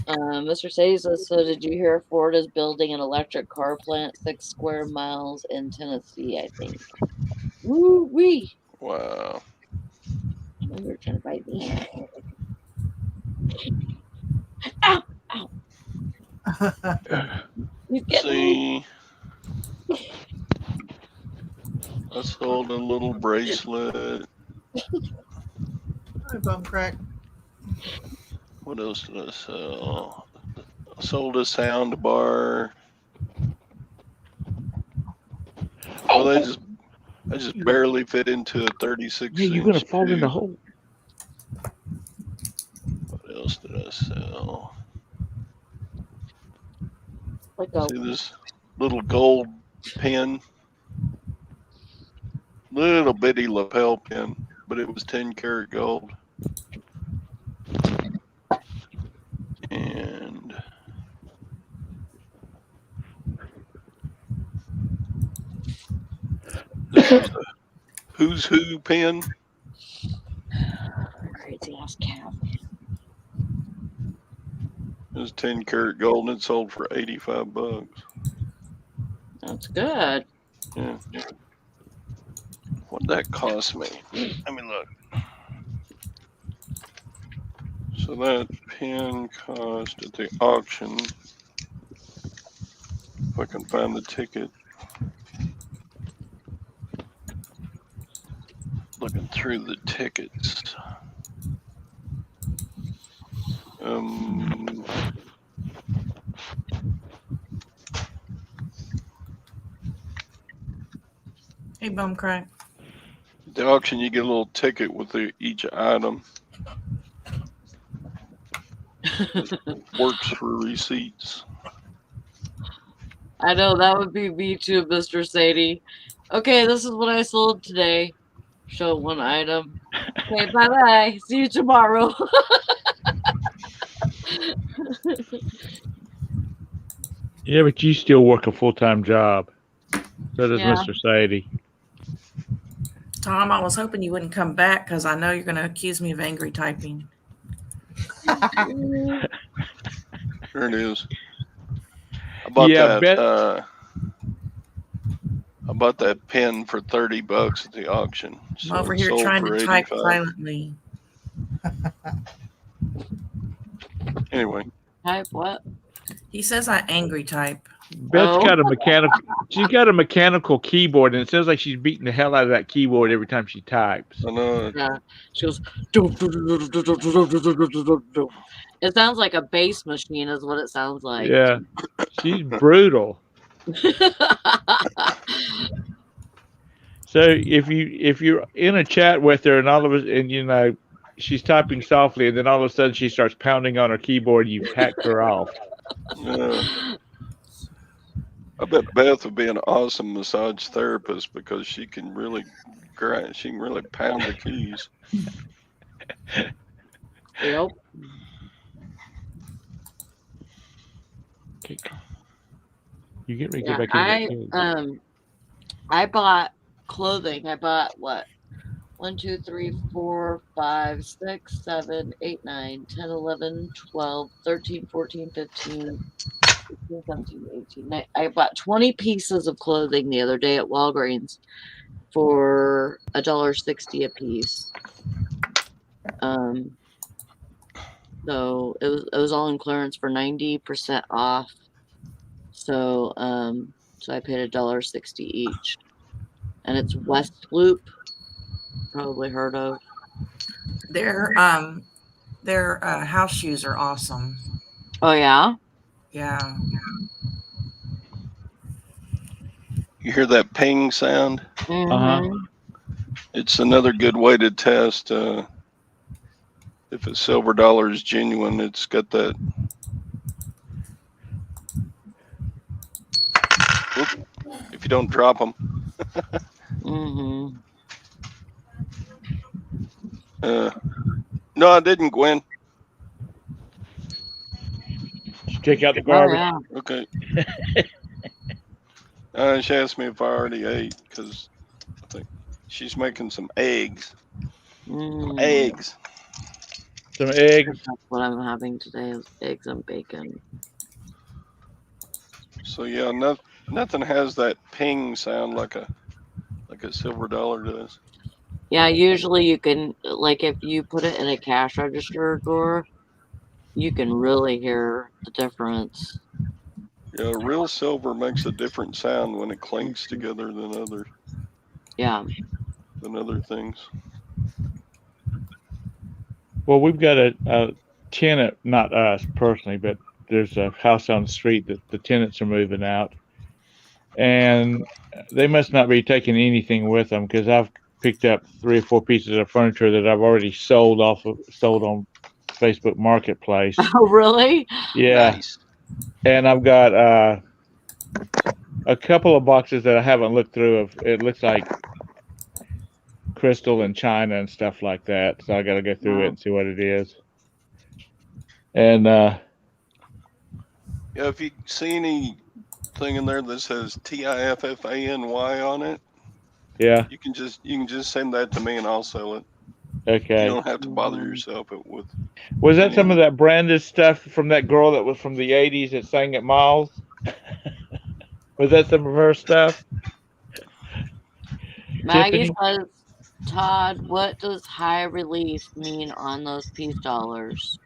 Mr. Sadie says, so did you hear Ford is building an electric car plant 6 square miles in Tennessee, I think. Woo-wee. Wow. You're trying to bite me. Ow! Ow! See, I sold a little bracelet. Hi, bum crack. What else did I sell? I sold a sound bar. Well, I just barely fit into a 36 Yeah, you're gonna fall in tube. the hole. What else did I sell? See this little gold pin? Little bitty lapel pin, but it was 10 karat gold. And this is a Who's Who pin. Crazy ass cat. It was 10 karat gold and it sold for $85. That's good. Yeah. What'd that cost me? Let me look. So that pin cost at the auction, if I can find the ticket. Looking through the tickets. Hey, bum crack. At the auction, you get a little ticket with each item. Works for receipts. I know that would be me too, Mr. Sadie. Okay, this is what I sold today. Show one item. Okay, bye-bye. See you tomorrow. Yeah, but you still work a full-time job. So does Yeah. Mr. Sadie. Tom, I was hoping you wouldn't come back because I know you're going to accuse me of angry typing. Mm, There it is. I bought Yeah, that. bet. I bought that pen for $30 at the auction. I'm So over it here sold trying for to type 85. silently. Anyway, Type what? He says I angry type. Bet's Oh. got a mechanical. She's got a mechanical keyboard, and it sounds like she's beating the hell out of that keyboard every time she types. I know. Yeah. She goes. "Dum, dum, dum, dum, dum, dum, dum, dum, dum, dum, dum." It sounds like a bass machine, is what it sounds like. Yeah, she's brutal. So if you're in a chat with her and all of us, and you know she's typing softly, and then all of a sudden she starts pounding on her keyboard, you've hacked her off. I bet Beth would be an awesome massage therapist because she can really grind. She can really pound the keys. Yep. Okay. You get ready to Yeah, get back in that kid. I bought clothing. I bought what? 1, 2, 3, 4, 5, 6, 7, 8, 9, 10, 11, 12, 13, 14, 15, 16, 17, 18. I bought 20 pieces of clothing the other day at Walgreens for $1.60 a piece. So it was all in clearance for 90% off. So so I paid $1.60 each. And it's West Loop. Probably heard of. Their house shoes are awesome. Oh yeah? Yeah. You hear that ping sound? Mm-hmm. It's another good way to test if a silver dollar is genuine. It's got that. Whoop, if you don't drop them. Mm-hmm. No, I didn't, Gwen. Check out the Oh garbage. yeah. Okay. She asked me if I already ate because I think she's making some eggs. Eggs. Some eggs. That's what I'm having today is eggs and bacon. So yeah, nothing has that ping sound like a silver dollar does. Yeah, usually you can, like, if you put it in a cash register drawer, you can really hear the difference. Yeah, real silver makes a different sound when it clinks together than other things. Well, we've got a tenant, not us personally, but there's a house on the street that the tenants are moving out, and they must not be taking anything with them because I've picked up 3 or 4 pieces of furniture that I've already sold on Facebook Marketplace. Oh, really? Yeah. Nice. And I've got a couple of boxes that I haven't looked through. It looks like crystal and china and stuff like that. So I got to go through it and see what it is. And yeah, if you see anything in there that says TIFFANY on it, yeah, you can just send that to me and I'll sell it. okay. You don't have to bother yourself with. Was that some of that branded stuff from that girl that was from the 80s that sang at malls? Was that some of her stuff? Maggie Tiffany? says, Todd, what does high relief mean on those peace dollars?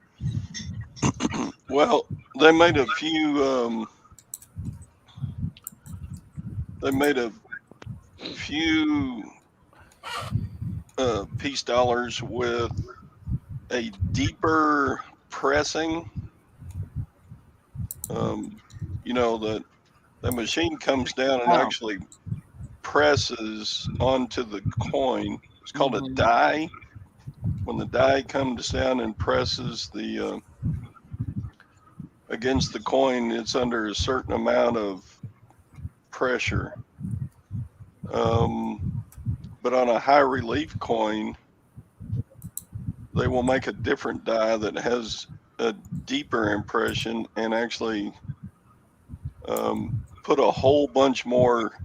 Well, they made a few. They made a few peace dollars with a deeper pressing. You know, the machine comes down and actually presses onto the coin. It's called a die. When the die comes down and presses the against the coin, it's under a certain amount of pressure. But on a high relief coin, they will make a different die that has a deeper impression and actually put a whole bunch more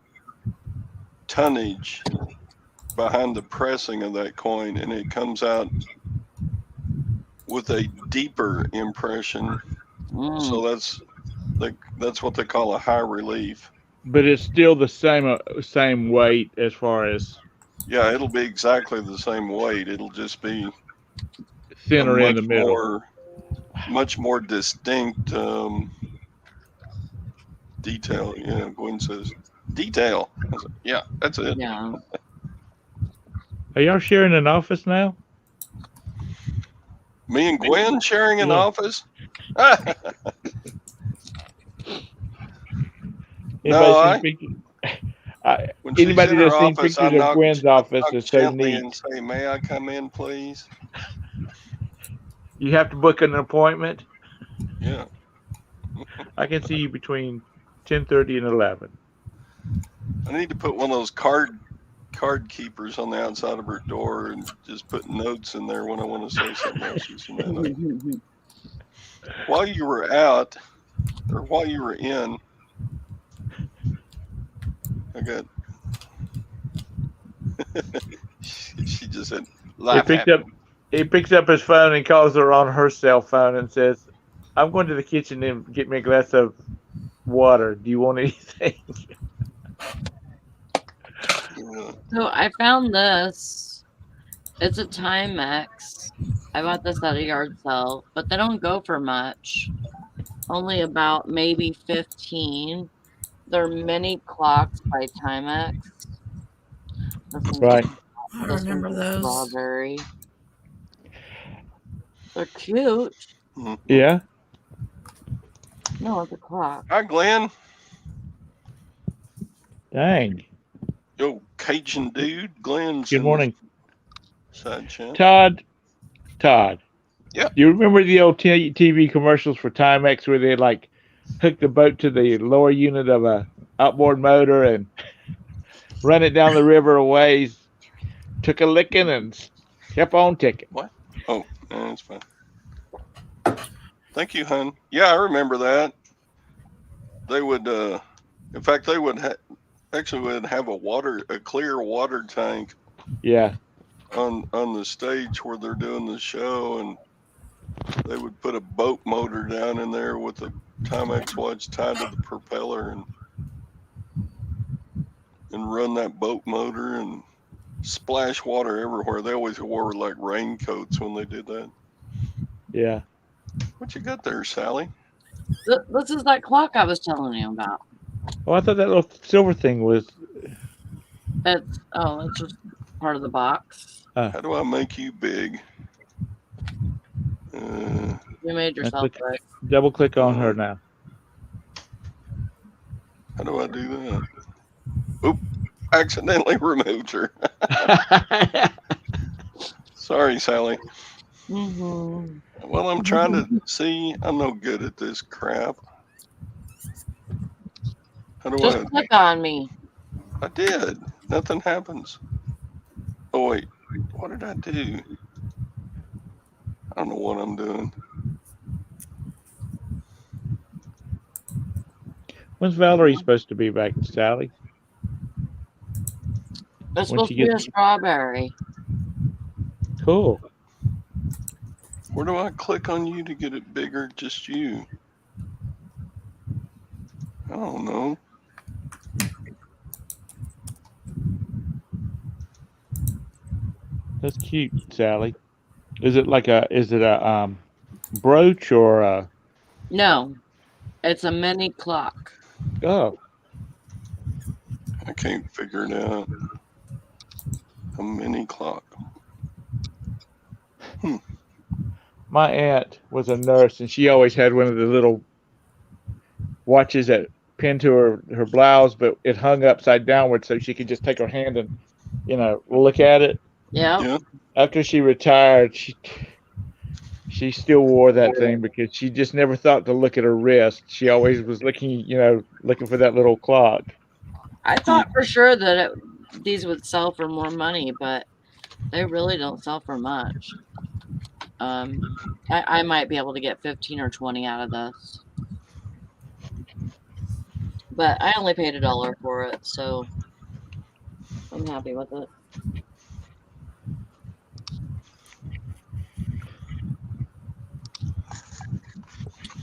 tonnage behind the pressing of that coin, and it comes out with a deeper impression. So that's what they call a high relief. But it's still the same weight as far as. Yeah, it'll be exactly the same weight. It'll just be thinner in the middle. Much more distinct detail. Yeah, Gwen says detail. Yeah, that's it. Yeah. Are y'all sharing an office now? Me and Gwen sharing an office? Anybody that's seen pictures of Gwen's office is so neat. And say, may I come in, please? You have to book an appointment? Yeah. I can see you between 10:30 and 11. I need to put one of those card keepers on the outside of her door and just put notes in there when I want to say something else. While you were out, or while you were in, I got. She just said, He picks up his phone and calls her on her cell phone and says, I'm going to the kitchen and get me a glass of water. Do you want anything? So I found this. It's a Timex. I bought this at a yard sale, but they don't go for much. Only about maybe 15. They're mini clocks by Timex. Right. I remember those. Strawberry. They're cute. Yeah. No, it's a clock. Hi, Glenn. Dang. Yo, Cajun dude. Glenn's. Good morning. Side chat. Todd. Yeah. You remember the old TV commercials for Timex where they like hook the boat to the lower unit of a outboard motor and run it down the river a ways, took a licking and kept on ticking? What? Oh, that's fine. Thank you, hon. Yeah, I remember that. They would, in fact, they would would have a clear water tank. Yeah. On the stage where they're doing the show, and they would put a boat motor down in there with a Timex watch tied to the propeller and run that boat motor and splash water everywhere. They always wore like raincoats when they did that. Yeah. What you got there, Sally? This is that clock I was telling you about. Oh, I thought that little silver thing was. It's just part of the box. How do I make you big? You made yourself big. Double click on her now. How do I do that? Oop! Accidentally removed her. Sorry, Sally. Well, I'm trying to see. I'm no good at this crap. How do Just click on me. I did. Nothing happens. Oh, wait. What did I do? I don't know what I'm doing. When's Valorie supposed to be back, Sally? It's supposed to be a strawberry. Cool. Where do I click on you to get it bigger? Just you. I don't know. That's cute, Sally. Is it a brooch or a? No, it's a mini clock. Oh. I can't figure it out. A mini clock. My aunt was a nurse, and she always had one of the little watches that pinned to her blouse, but it hung upside downward so she could just take her hand and, look at it. Yeah. After she retired, she still wore that thing because she just never thought to look at her wrist. She always was looking for that little clock. I thought for sure that these would sell for more money, but they really don't sell for much. I might be able to get 15 or 20 out of this, but I only paid $1 for it, so I'm happy with it.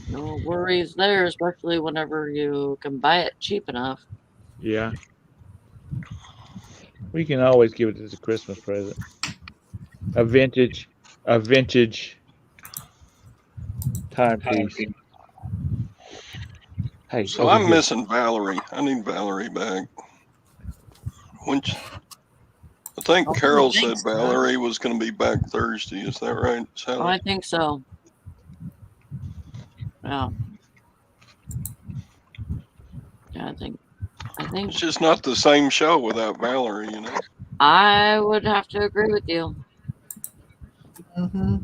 No worries there, especially whenever you can buy it cheap enough. Yeah. We can always give it as a Christmas present. A vintage timepiece. Hey, So over I'm here. missing Valorie. I need Valorie back. I think Carol said thanks, Todd. Valorie was going to be back Thursday. Is that right, Sally? I think so. Yeah. Yeah, I think It's just not the same show without Valorie, you know. I would have to agree with you. Mm-hmm.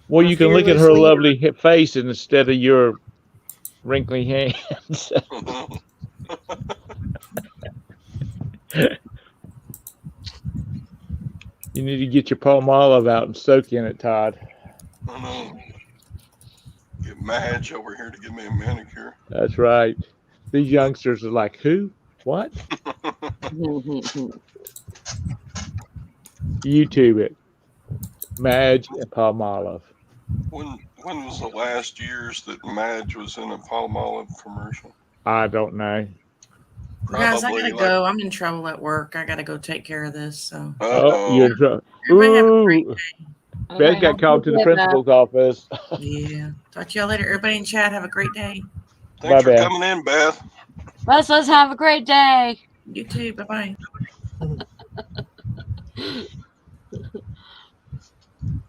Well, Our you can look at fearless her leader. lovely face instead of your wrinkly hands. You need to get your palm olive out and soak in it, Todd. I know. Get Madge over here to give me a manicure. That's right. These youngsters are like, who? What? YouTube it. Madge and palm olive. When was the last years that Madge was in a Palmolive commercial? I don't know. Guys, I Probably gotta go. I'm in trouble at work. I gotta go take care of this. So Oh, you're in trouble. everybody have a great Ooh. day. Beth got called to the principal's office. Yeah. Talk to y'all later. Everybody in chat, have a great day. Thanks for Beth. coming in, Beth. Let's have a great day. You too. Bye bye.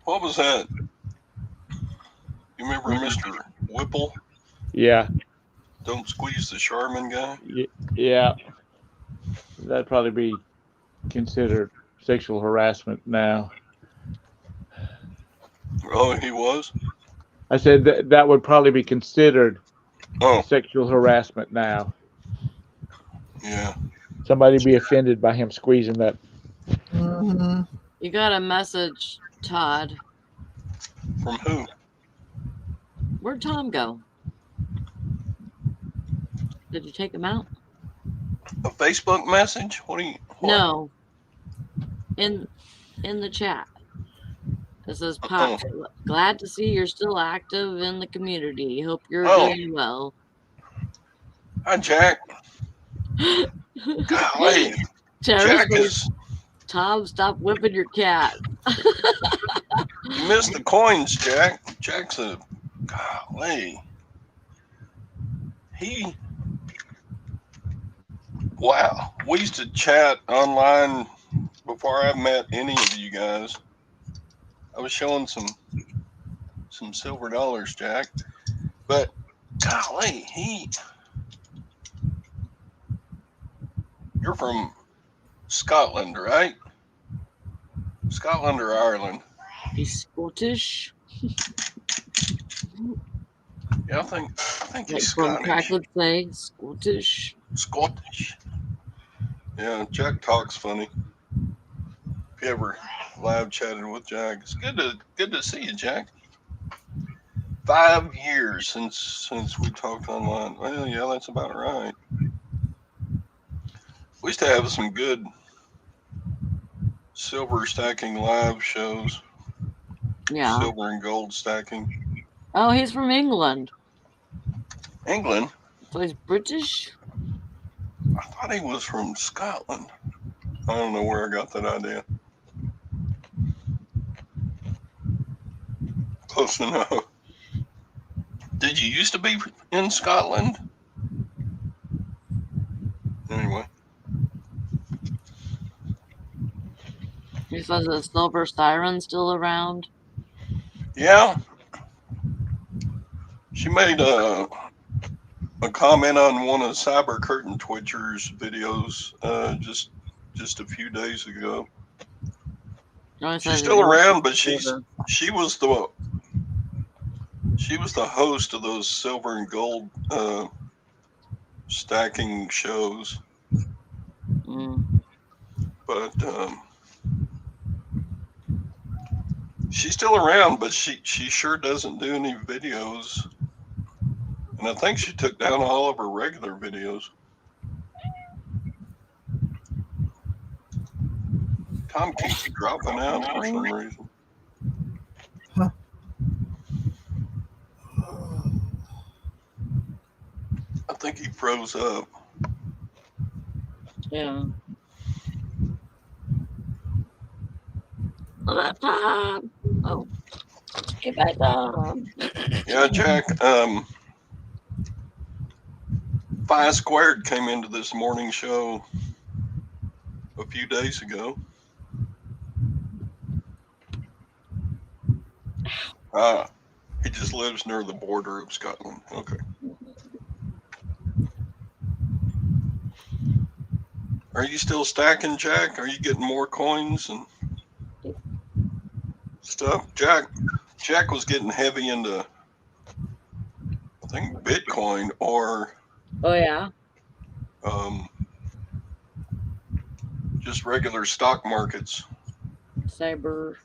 What was that? You remember Mr. Whipple? Yeah. Don't squeeze the Charmin guy? Yeah. That'd probably be considered sexual harassment now. Oh, he was? I said that would probably be considered sexual harassment now. Yeah. Somebody be offended by him squeezing that. Mm-hmm. You got a message, Todd. From who? Where'd Tom go? Did you take him out? A Facebook message? What? No. In the chat. It says, Pop, glad to see you're still active in the community. Hope you're doing well. Hi, Jack. Golly. Jack is... Tom, stop whipping your cat. You missed the coins, Jack. Jack's a... Golly. Wow. We used to chat online before I met any of you guys. I was showing some silver dollars, Jack. But, golly, you're from Scotland, right? Scotland or Ireland? He's Scottish. Yeah, I think he's From Scottish. Crack would say, Scottish. Scottish. Yeah, Jack talks funny. If you ever live chatted with Jack, it's good to see you, Jack. 5 years since we talked online. Well, yeah, that's about right. We used to have some good silver stacking live shows. Yeah. Silver and gold stacking. Oh, he's from England. England? So he's British? I thought he was from Scotland. I don't know where I got that idea. Close enough. Did you used to be in Scotland? Anyway. He says, is Silver Siren still around? Yeah. She made a comment on one of Cyber Curtain Twitcher's videos just a few days ago. She's still around, but she was the host of those silver and gold stacking shows. But she's still around, but she sure doesn't do any videos. And I think she took down all of her regular videos. Tom keeps dropping out for some reason. I think he froze up. Yeah. Tom. Oh, get back, Tom. Yeah, Jack. Phi Squared came into this morning show a few days ago. He just lives near the border of Scotland. Okay. Are you still stacking, Jack? Are you getting more coins and stuff? Jack was getting heavy into, I think, Bitcoin or Oh yeah. Just regular stock markets. Cybercurrency.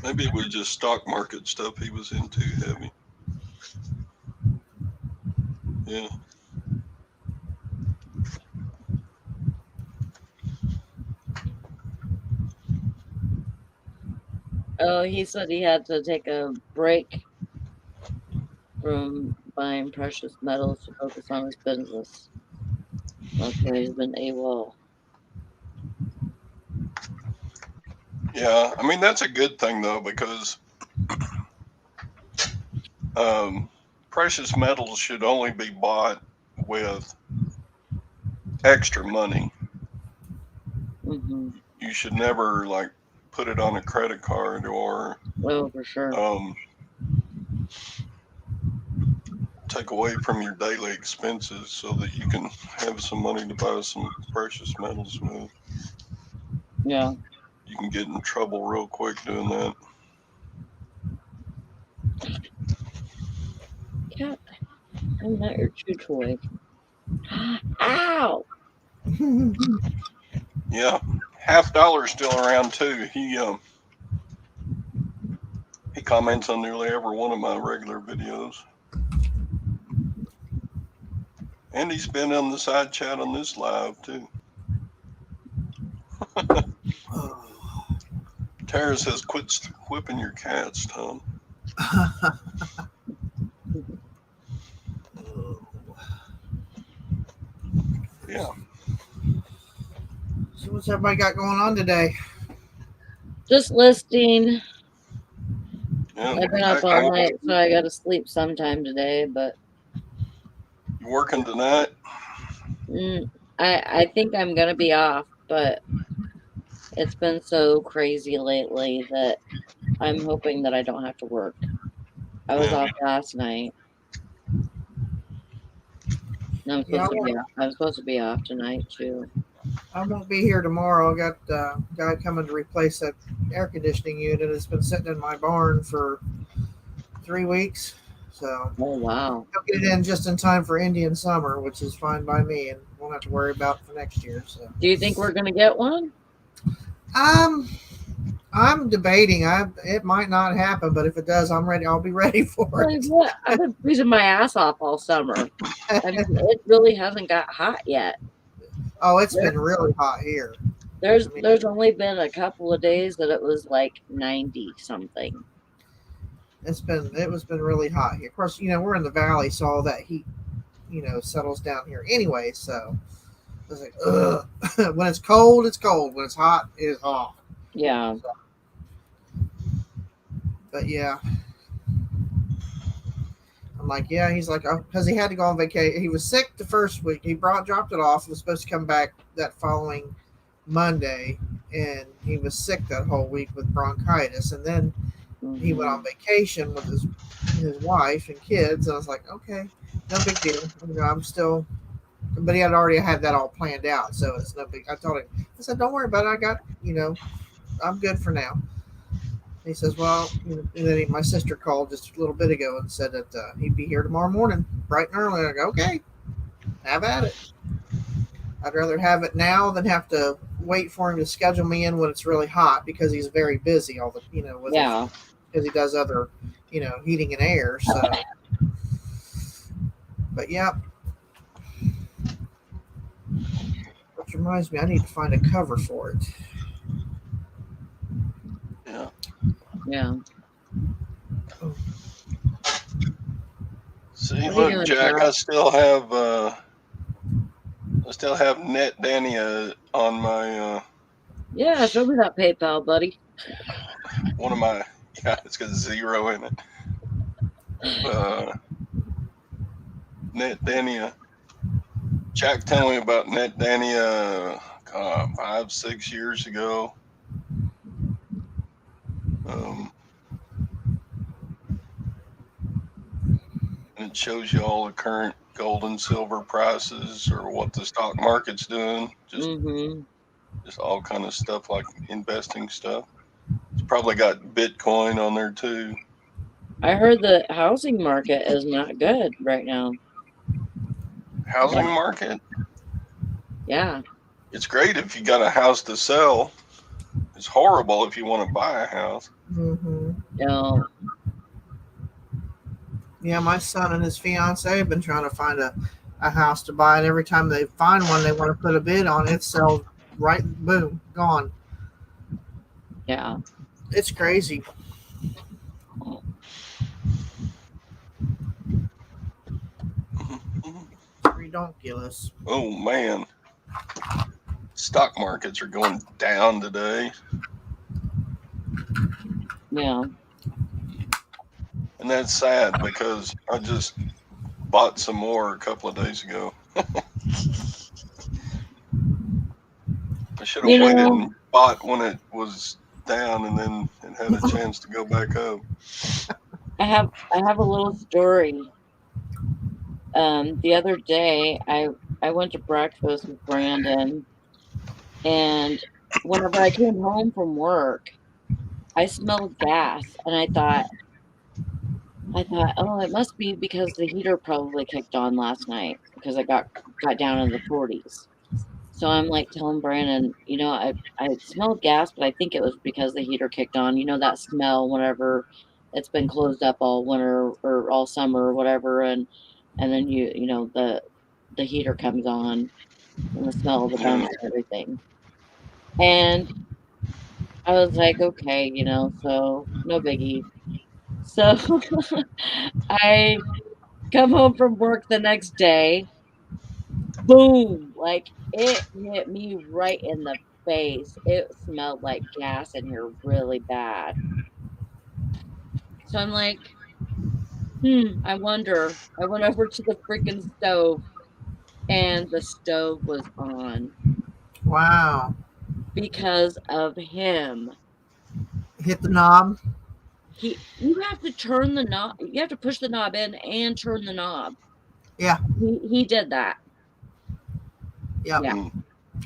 Maybe it was just stock market stuff he was into heavy. Yeah. Oh, he said he had to take a break from buying precious metals to focus on his business. That's why he's been AWOL. Yeah, I mean, that's a good thing, though, because precious metals should only be bought with extra money. Mm-hmm. You should never, like, put it on a credit card or Oh, for sure. take away from your daily expenses so that you can have some money to buy some precious metals with. Yeah. You can get in trouble real quick doing that. Cat, I'm not your chew toy. Ow! Yeah, $50 still around too. He comments on nearly every one of my regular videos. And he's been on the side chat on this live too. Tara says, quit whipping your cats, Tom. Yeah. So what's everybody got going on today? Just listing. Yeah, I've been up all night, so I got to sleep sometime today. But you working tonight? I think I'm gonna be off, but it's been so crazy lately that I'm hoping that I don't have to work. I was off last night. I'm supposed to be off tonight too. I won't be here tomorrow. I got a guy coming to replace that air conditioning unit. It's been sitting in my barn for 3 weeks. So oh wow, I'll get it in just in time for Indian summer, which is fine by me, and won't have to worry about it for next year. So do you think we're gonna get one? I'm debating. It might not happen, but if it does, I'm ready. I'll be ready for it. What? I've been freezing my ass off all summer. I mean, it really hasn't got hot yet. Oh, it's been really hot here. There's only been a couple of days that it was like 90 something. It was been really hot here. Of course, we're in the valley, so all that heat, settles down here anyway. So I was like, ugh. When it's cold, it's cold. When it's hot, it is hot. Yeah. But yeah. I'm like, yeah, he's like, oh, because he had to go on vacation. He was sick the first week. He dropped it off. He was supposed to come back that following Monday, and he was sick that whole week with bronchitis. And then he went on vacation with his wife and kids. And I was like, okay, no big deal. I'm still, but he had already had that all planned out, so it's no big. I told him, I said, don't worry about it. I got, I'm good for now. He says, well, and then my sister called just a little bit ago and said that he'd be here tomorrow morning, bright and early. I go, okay, have at it. I'd rather have it now than have to wait for him to schedule me in when it's really hot because he's very busy all the, with Yeah. because he does other, heating and air. So, but yeah. Which reminds me, I need to find a cover for it. Yeah. Yeah. See, What are you look, doing, Jack, Tara? I still have Net Dania on my Yeah, show me that PayPal, buddy. one of my it's got 0 in it. Net Dania. Jack told me about Net Dania 5-6 years ago. And it shows you all the current gold and silver prices or what the stock market's doing. Just all kind of stuff like investing stuff. It's probably got Bitcoin on there too. I heard the housing market is not good right now. Housing market? Yeah. It's great if you got a house to sell. It's horrible if you want to buy a house. No. Yeah, my son and his fiance have been trying to find a house to buy, and every time they find one, they want to put a bid on it, sells right, boom, gone. Yeah. It's crazy. Redonkulous. Oh man, stock markets are going down today. Yeah. And that's sad because I just bought some more a couple of days ago. I should have waited and bought when it was down, and then it had a chance to go back up. I have a little story. The other day I went to breakfast with Brandon, and whenever I came home from work, I smelled gas, and I thought, oh, it must be because the heater probably kicked on last night because I got down in the 40s. So I'm like telling Brandon, I smelled gas, but I think it was because the heater kicked on. You know that smell whenever it's been closed up all winter or all summer or whatever, and then the heater comes on and the smell of the vents and everything. And I was like, okay, so no biggie. So I come home from work the next day. Boom! Like it hit me right in the face. It smelled like gas in here really bad. So I'm like, I wonder. I went over to the freaking stove and the stove was on Wow. because of him. Hit the knob. You have to turn the knob. You have to push the knob in and turn the knob. Yeah. He did that. Yep. Yeah.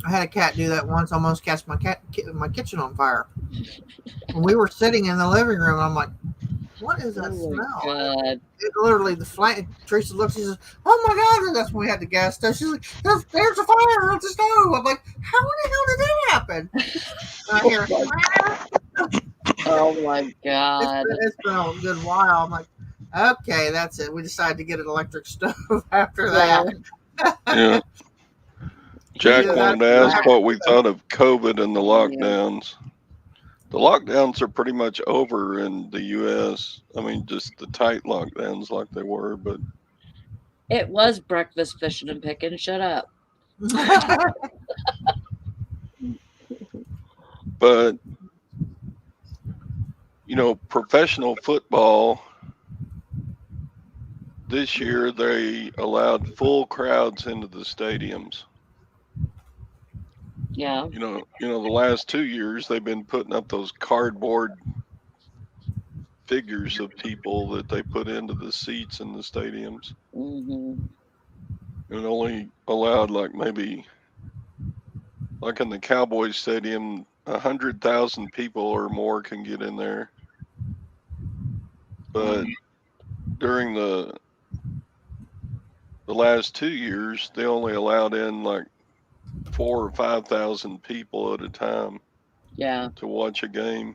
I had a cat do that once, almost catch my kitchen on fire. When we were sitting in the living room, I'm like, what is that smell? God. It literally, the flame, Teresa looks, she says, oh my God. And that's when we had the gas stove. She's like, there's a fire on the stove. I'm like, how in the hell did that happen? And I hear, oh my God. It's been a good while. I'm like, okay, that's it. We decided to get an electric stove after that. Yeah. Jack wanted to ask what we thought of COVID and the lockdowns. The lockdowns are pretty much over in the U.S. I mean, just the tight lockdowns like they were, but it was breakfast fishing and picking. Shut up. But professional football this year, they allowed full crowds into the stadiums. Yeah. The last 2 years they've been putting up those cardboard figures of people that they put into the seats in the stadiums. It only allowed maybe in the Cowboys stadium, 100,000 people or more can get in there. but during the last 2 years, they only allowed in like 4,000 or 5,000 people at a time Yeah. to watch a game.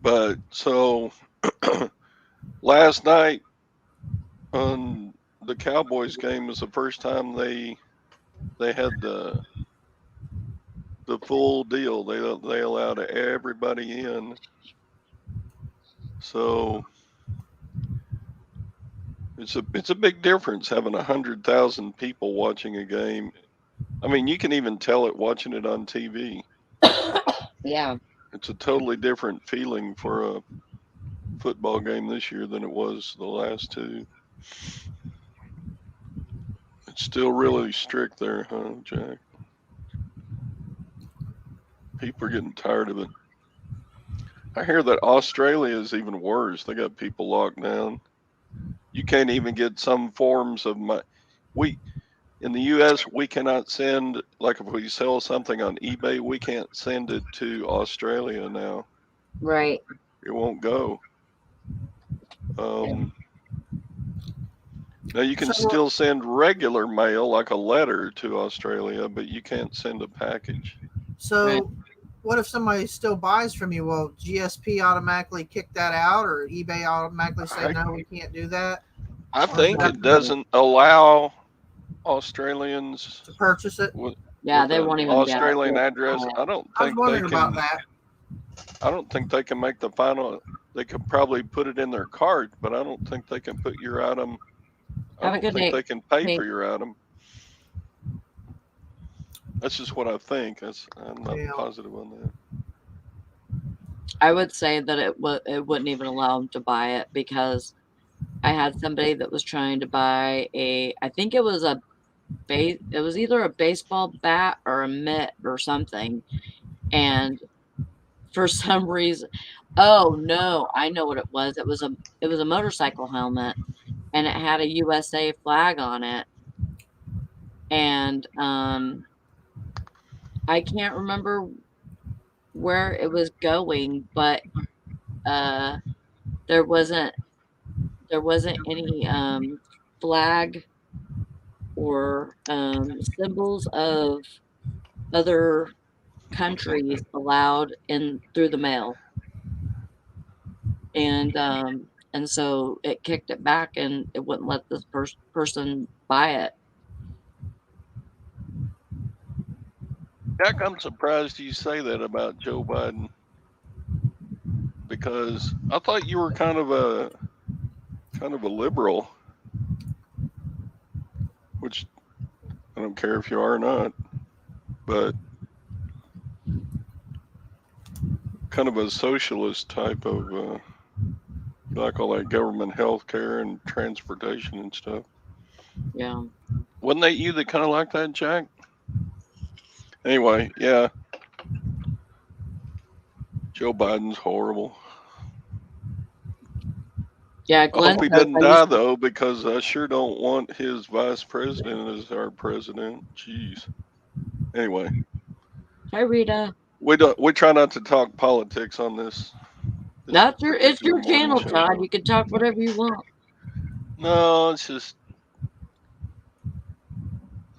But so last night on the Cowboys game was the first time they had the full deal. They allowed everybody in. So it's a big difference having 100,000 people watching a game. I mean, you can even tell it watching it on TV. Yeah. It's a totally different feeling for a football game this year than it was the last two. It's still really strict there, huh, Jack? People are getting tired of it. I hear that Australia is even worse. They got people locked down. You can't even get some forms of in the US, we cannot send, like if we sell something on eBay, we can't send it to Australia now. Right. It won't go. Now you can still send regular mail, like a letter to Australia, but you can't send a package. So, Right. what if somebody still buys from you? Will GSP automatically kick that out, or eBay automatically say no, we can't do that? I think it doesn't allow Australians to purchase it. Yeah, with they an won't even Australian address. I don't I was think wondering they about can. that. I don't think they can make the final. They could probably put it in their cart, but I don't think they can put your item. I don't think they can pay for your item. That's just what I think. I'm not positive on that. I would say that it wouldn't even allow them to buy it, because I had somebody that was trying to buy I think it was it was either a baseball bat or a mitt or something, and for some reason, oh no, I know what it was. It was a motorcycle helmet, and it had a USA flag on it, and I can't remember where it was going, but there wasn't any flag or symbols of other countries allowed in through the mail, and so it kicked it back, and it wouldn't let this person buy it. Jack, I'm surprised you say that about Joe Biden, because I thought you were kind of a liberal, which I don't care if you are or not, but kind of a socialist type of like all that government health care and transportation and stuff. Yeah. Wasn't that you that kind of like that, Jack? Anyway, yeah. Joe Biden's horrible. Yeah, I hope he doesn't die, though, because I sure don't want his vice president as our president. Jeez. Anyway. Hi, Rita. We try not to talk politics on this. It's your channel, Todd. You can talk whatever you want. No, it's just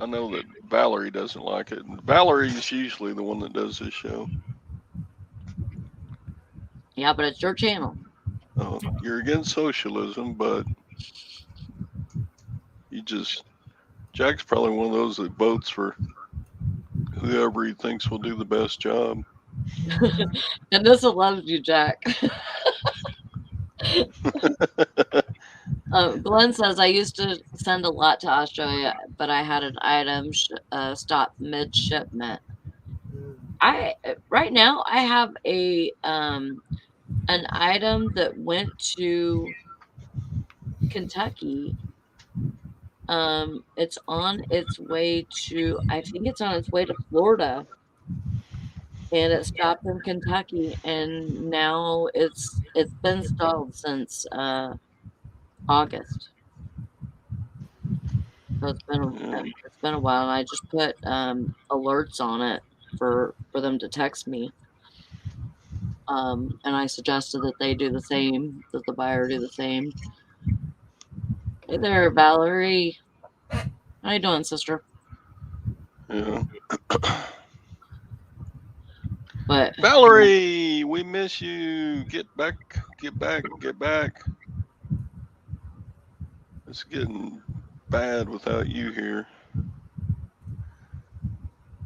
I know that Valorie doesn't like it. And Valerie's usually the one that does this show. Yeah, but it's your channel. Oh, you're against socialism, but Jack's probably one of those that votes for whoever he thinks will do the best job. And this loves you, Jack. Glenn says, I used to send a lot to Australia, but I had an item stop mid-shipment. Right now I have an item that went to Kentucky. It's on its way to, I think it's on its way to Florida, and it stopped in Kentucky, and now it's been stalled since August. So it's been a while, and I just put alerts on it for them to text me And I suggested that they do the same, that the buyer do the same. Hey there, Valorie. How you doing, sister? Yeah. But Valorie, we miss you. Get back, get back, get back. It's getting bad without you here.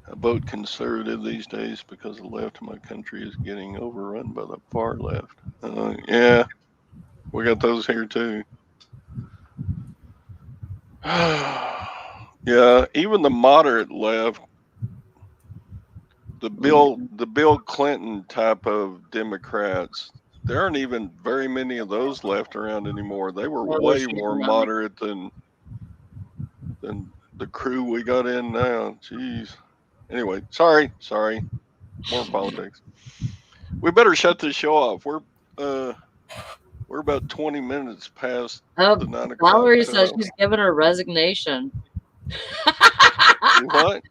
I vote conservative these days because the left of my country is getting overrun by the far left. Yeah, we got those here too. Yeah, even the moderate left, the Bill Clinton type of Democrats, there aren't even very many of those left around anymore. They were way more moderate than the crew we got in now. Jeez. Anyway, sorry. More politics. We better shut this show off. We're about 20 minutes past the 9 o'clock. Valorie says she's giving her resignation. What?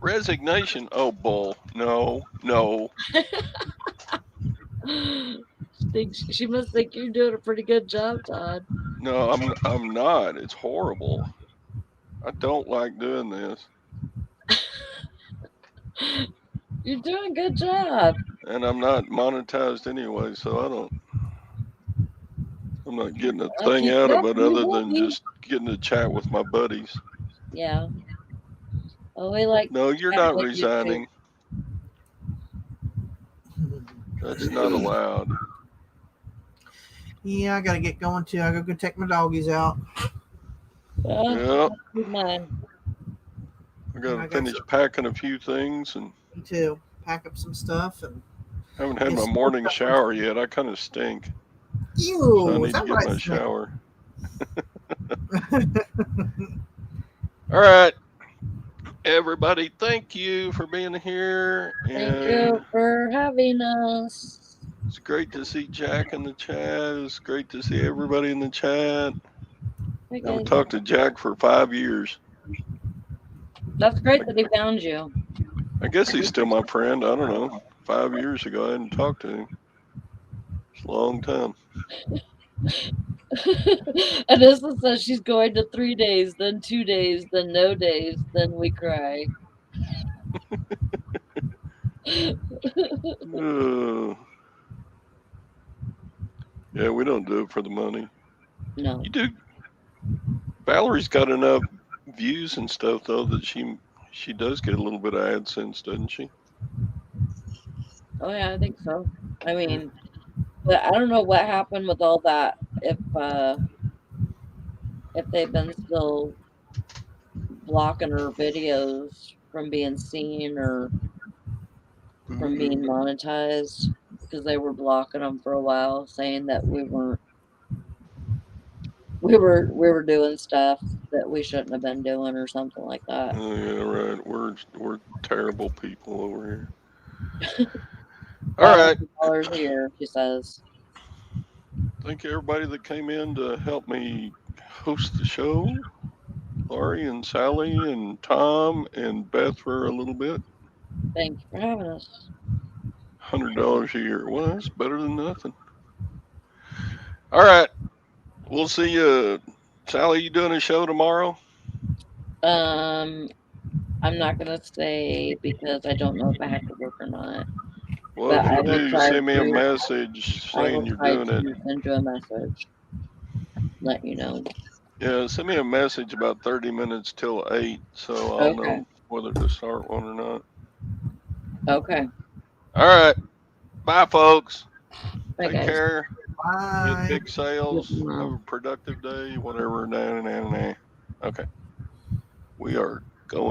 Resignation? Oh, bull. No. She must think you're doing a pretty good job, Todd. No, I'm not. It's horrible. I don't like doing this. You're doing a good job. And I'm not monetized anyway, so I'm not getting a thing out of it other than just getting to chat with my buddies. Yeah. Oh, we like. No, you're not resigning. That's not allowed. Yeah, I gotta get going too. I gotta go take my doggies out. Yeah. Mine. I gotta finish packing a few things and. Me too. Pack up some stuff and. Haven't had my morning shower yet. I kind of stink. Ew! So I need to get my shower. All right. Everybody, thank you for being here. Thank you for having us. It's great to see Jack in the chat. It's great to see everybody in the chat. I haven't talked to Jack for 5 years. That's great that he found you. I guess he's still my friend. I don't know. 5 years ago, I hadn't talked to him. It's a long time. Anissa says she's going to 3 days, then 2 days, then no days, then we cry. Yeah, we don't do it for the money. No. You do. Valerie's got enough views and stuff though that she does get a little bit of AdSense, doesn't she? Oh yeah, I think so. I mean, but I don't know what happened with all that. If they've been still blocking her videos from being seen or from being monetized, because they were blocking them for a while, saying that we were doing stuff that we shouldn't have been doing or something like that. Oh yeah, right. We're terrible people over here. All right. $1,000 a year, she says. Thank you everybody that came in to help me host the show. Laurie and Sally and Tom and Beth for a little bit. Thank you for having us. $100 a year. Well, that's better than nothing. All right. We'll see you. Sally, you doing a show tomorrow? I'm not going to say because I don't know if I have to work or not. Well, if you do, send me a message saying you're doing it. Send you a message. Let you know. Yeah, send me a message about 30 minutes till 8 so I'll know whether to start one or not. Okay. All right. Bye, folks. Bye, Take guys. care. Bye. Get big sales. Have a productive day. Whatever. Okay. We are going.